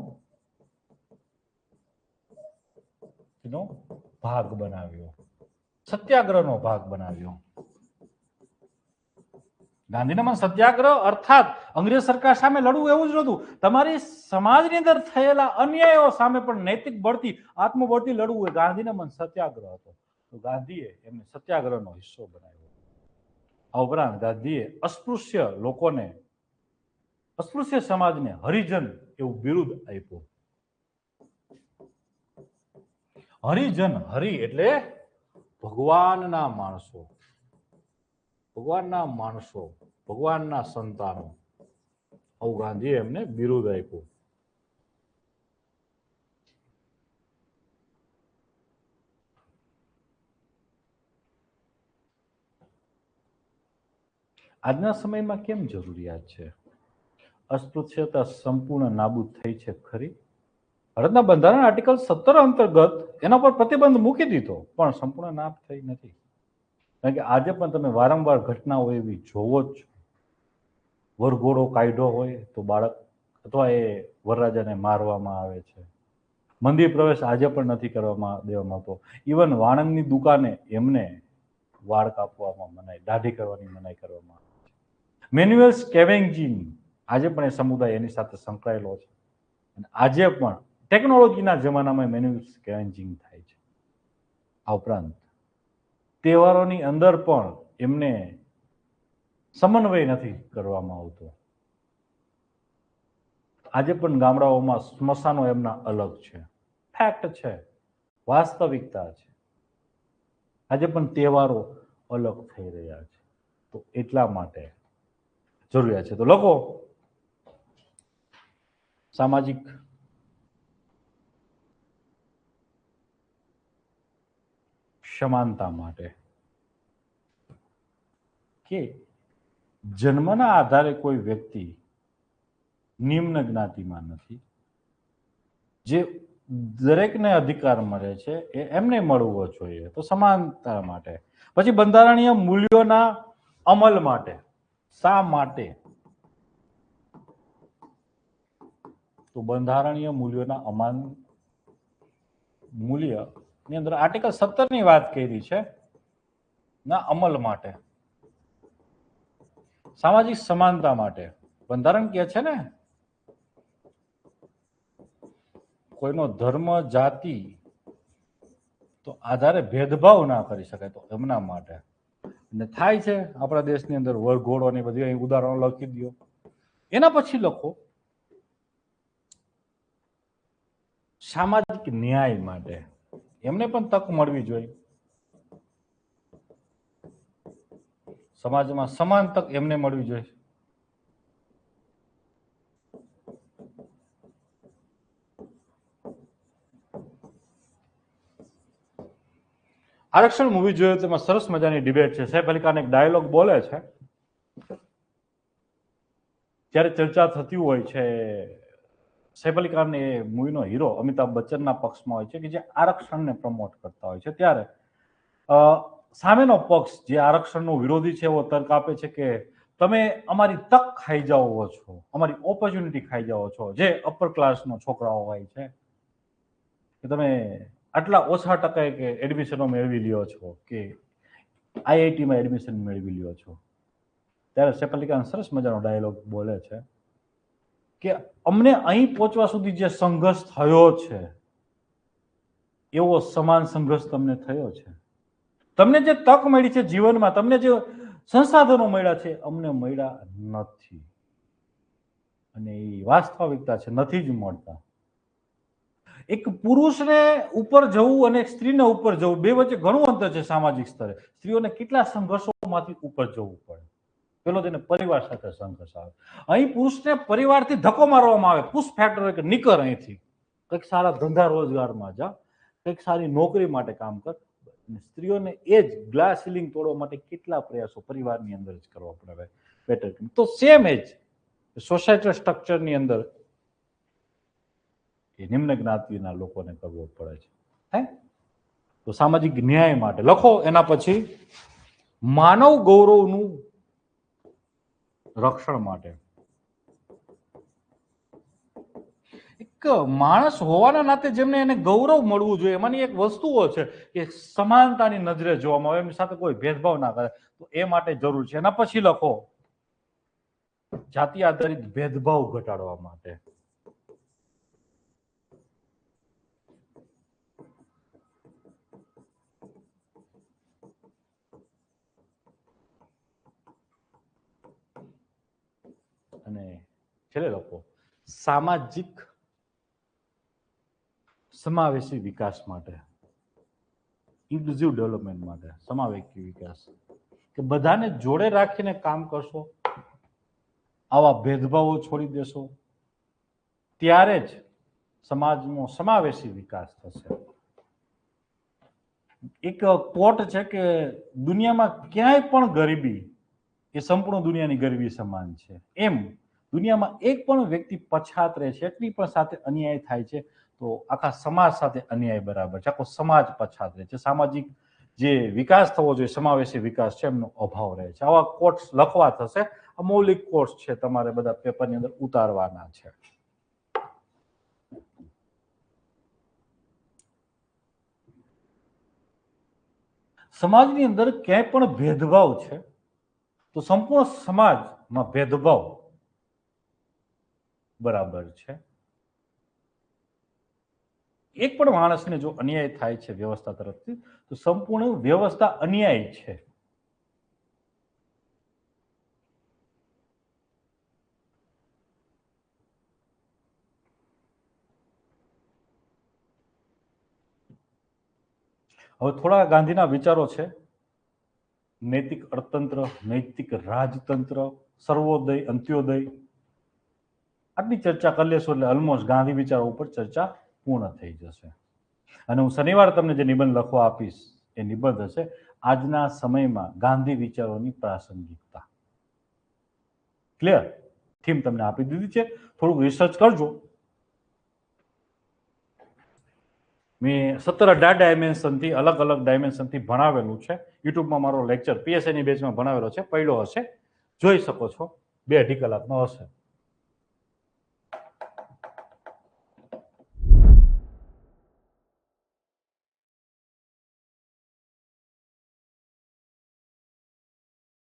ભાગ બનાવ્યો, સત્યાગ્રહનો ભાગ બનાવ્યો. ગાંધીનામાં સત્યાગ્રહ અર્થાત અંગ્રેજ સરકાર સામે લડવું એવું જ નહોતું, તમારી સમાજની અંદર થયેલા અન્યાયો સામે પણ નૈતિક બળથી, આત્મબળથી લડવું એ ગાંધીનામાં સત્યાગ્રહ હતો. તો ગાંધીએ એમને સત્યાગ્રહનો હિસ્સો બનાવ્યો. આ ઉપરાંત ગાંધીએ અસ્પૃશ્ય લોકોને, અસ્પૃશ્ય સમાજને હરિજન એવું બિરુદ આપ્યું. હરિજન, હરિ એટલે ભગવાનના માણસો, ભગવાનના માણસો, ભગવાનના સંતાનો, આવું ગાંધીએ એમને બિરુદ આપ્યું. આજના સમયમાં કેમ જરૂરિયાત છે? અસ્પૃશ્યતા સંપૂર્ણ નાબૂદ થઈ છે ખરી? ભારતના બંધારણ આર્ટિકલ 17 અંતર્ગત એના પર પ્રતિબંધ મૂકી દીધો, પણ સંપૂર્ણ નાશ થઈ નથી. કારણ કે આજે પણ તમે વારંવાર ઘટનાઓ એવી જોવો જ છો. વરઘોડો કાઢ્યો હોય તો બાળક અથવા એ વરરાજાને મારવામાં આવે છે. મંદિર પ્રવેશ આજે પણ નથી કરવામાં દેવામાં આવતો. ઇવન વાણંદની દુકાને એમને વાળ કાપવામાં મનાઈ, દાઢી કરવાની મનાઈ કરવામાં આવે છે. મેન્યુઅલ સ્કેવેન્જિંગ આજે પણ એ સમુદાય એની સાથે સંકળાયેલો છે. અને આજે પણ ટેકનોલોજીના જમાનામાં મેન્યુઅલ સ્કેવેન્જિંગ થાય છે. આ ઉપરાંત તહેવારોની અંદર પણ એમને સમન્વય નથી કરવામાં આવતો. આજે પણ ગામડાઓમાં સ્મશાનો એમના અલગ છે, ફેક્ટ છે, વાસ્તવિકતા છે. આજે પણ તહેવારો અલગ થઈ રહ્યા છે. તો એટલા માટે જરૂરિયાત છે. તો લોકો સામાજિક સમાનતા માટે કે જન્મના આધારે કોઈ વ્યક્તિ નિમ્ન જ્ઞાતિમાં નથી, જે દરેકને અધિકાર મળે છે એ એમને મળવો જોઈએ, તો સમાનતા માટે. પછી બંધારણીય મૂલ્યોના અમલ માટે. શા માટે? તો બંધારણીય મૂલ્યોના મૂલ્યની અંદર આર્ટિકલ 17 ની વાત કરી છે ના અમલ માટે. સામાજિક સમાનતા માટે બંધારણ કહે છે ને કોઈનો ધર્મ જાતિ તો આધારે ભેદભાવ ના કરી શકાય, તો એમના માટે. અને થાય છે આપણા દેશની અંદર વરઘોડો ને બધી અહીં ઉદાહરણો લખી દો. એના પછી લખો સામાજિક ન્યાય માટે, એમને પણ તક મળવી જોઈએ. સમાજમાં સમાન તક એમને મળવી જોઈએ. આરક્ષણ મૂવી જોયું તેમાં સરસ મજાની ડિબેટ છે. સૈફ અલી ખાન એક ડાયલોગ બોલે છે ત્યારે ચર્ચા થતી હોય છે. સૈફ અલી ખાન એ મૂવીનો હીરો અમિતાભ બચ્ચનના પક્ષમાં હોય છે કે જે આરક્ષણને પ્રમોટ કરતા હોય છે. ત્યારે સામેનો પક્ષ જે આરક્ષણનો વિરોધી છે એવો તર્ક આપે છે કે તમે અમારી તક ખાઈ જાઓ છો, અમારી ઓપોર્ચ્યુનિટી ખાઈ જાઓ છો. જે અપર ક્લાસનો છોકરાઓ હોય છે કે તમે આટલા ઓછા ટકાએ કે એડમિશનો મેળવી લ્યો છો કે આઈઆઈટીમાં એડમિશન મેળવી લ્યો છો. ત્યારે સૈફ અલી ખાન સરસ મજાનો ડાયલોગ બોલે છે કે અમને અહીં પહોંચવા સુધી જે સંઘર્ષ થયો છે એવો સમાન સંઘર્ષ તમને થયો છે. તમને જે તક મળી છે જીવનમાં, તમને જે સંસાધનો મળ્યા છે અમને મળ્યા નથી. અને એ વાસ્તવિકતા છે, નથી જ મળતા. એક પુરુષને ઉપર જવું અને એક સ્ત્રીને ઉપર જવું બે વચ્ચે ઘણું અંતર છે. સામાજિક સ્તરે સ્ત્રીઓને કેટલા સંઘર્ષોમાંથી ઉપર જવું પડે. પેલો તેને પરિવાર સાથે સંઘર્ષ આવે. અહીં પુરુષને પરિવારથી ધક્કો મારવામાં આવે, પુશ ફેક્ટર કે નીકળ અહીંથી, કંઈક સારા ધંધા રોજગારમાં જા, કંઈક સારી નોકરી માટે કામ કર. સ્ત્રીઓને એ જ ગ્લાસ સીલિંગ તોડવા માટે કેટલા પ્રયાસો પરિવારની અંદર જ કરવા પડે. બેટર તો સેમ એજ સોસાયટી સ્ટ્રક્ચરની અંદર એ નિમ્ન જ્ઞાતિના લોકોને કરવો પડે છે. હે તો સામાજિક ન્યાય માટે લખો. એના પછી માનવ ગૌરવનું રક્ષણ માટે. એક માણસ હોવાના નાતે જેમને એને ગૌરવ મળવું જોઈએ એમાંની એક વસ્તુઓ છે કે સમાનતાની નજરે જોવામાં આવે, એમની સાથે કોઈ ભેદભાવ ના કરે, તો એ માટે જરૂર છે. એના પછી લખો જાતિ આધારિત ભેદભાવ ઘટાડવા માટે. અને છેલ્લે લખો સામાજિક સમાવેશી વિકાસ માટે, ઇન્ક્લુઝિવ ડેવલપમેન્ટ માટે. સમાવેશી વિકાસ કે બધાને જોડે રાખીને કામ કરશો, આવા ભેદભાવો છોડી દેશો, ત્યારે જ સમાજનો સમાવેશી વિકાસ થશે. એક કોટ છે કે દુનિયામાં ક્યાંય પણ ગરીબી એ સંપૂર્ણ દુનિયાની ગરીબી સમાન છે. એમ દુનિયામાં એક પણ વ્યક્તિ પછાત રહે છે, એટલી પણ સાથે અન્યાય થાય છે તો આખા સમાજ સાથે અન્યાય બરાબર છે. આખો સમાજ પછાત રહે છે. સામાજિક જે વિકાસ થવો જોઈએ, સમાવેશી વિકાસ છે, એમનો અભાવ રહે છે. આવા કોટ્સ લખવા થશે. આ મૌલિક કોર્સ છે, તમારે બધા પેપરની અંદર ઉતારવાના છે. સમાજની અંદર ક્યાંય પણ ભેદભાવ છે તો સંપૂર્ણ સમાજમાં ભેદભાવ બરાબર છે. એક પણ માણસને જો અન્યાય થાય છે વ્યવસ્થા તરફથી તો સંપૂર્ણ વ્યવસ્થા અન્યાય છે. હવે થોડા ગાંધીના વિચારો છે. નૈતિક અર્થતંત્ર, નૈતિક રાજતંત્ર, સર્વોદય, અંત્યોદય, આટલી ચર્ચા કરી લેશો એટલે ઓલમોસ્ટ ગાંધી વિચારો ઉપર ચર્ચા પૂર્ણ થઈ જશે. અને હું શનિવારે તમને જે નિબંધ લખવા આપીશ એ નિબંધ હશે આજના સમયમાં ગાંધી વિચારોની પ્રાસંગિકતા. ક્લિયર? થીમ તમને આપી દીધી છે, થોડુંક રિસર્ચ કરજો. મેં 17-18 ડાયમેન્શનથી અલગ અલગ ડાયમેન્શનથી ભણાવેલું છે. યુટ્યુબમાં મારો લેક્ચર પીએસઆઈની બેચમાં ભણાવેલો છે, પડ્યો હશે, જોઈ શકો છો. 2-2.5 કલાકનો હશે.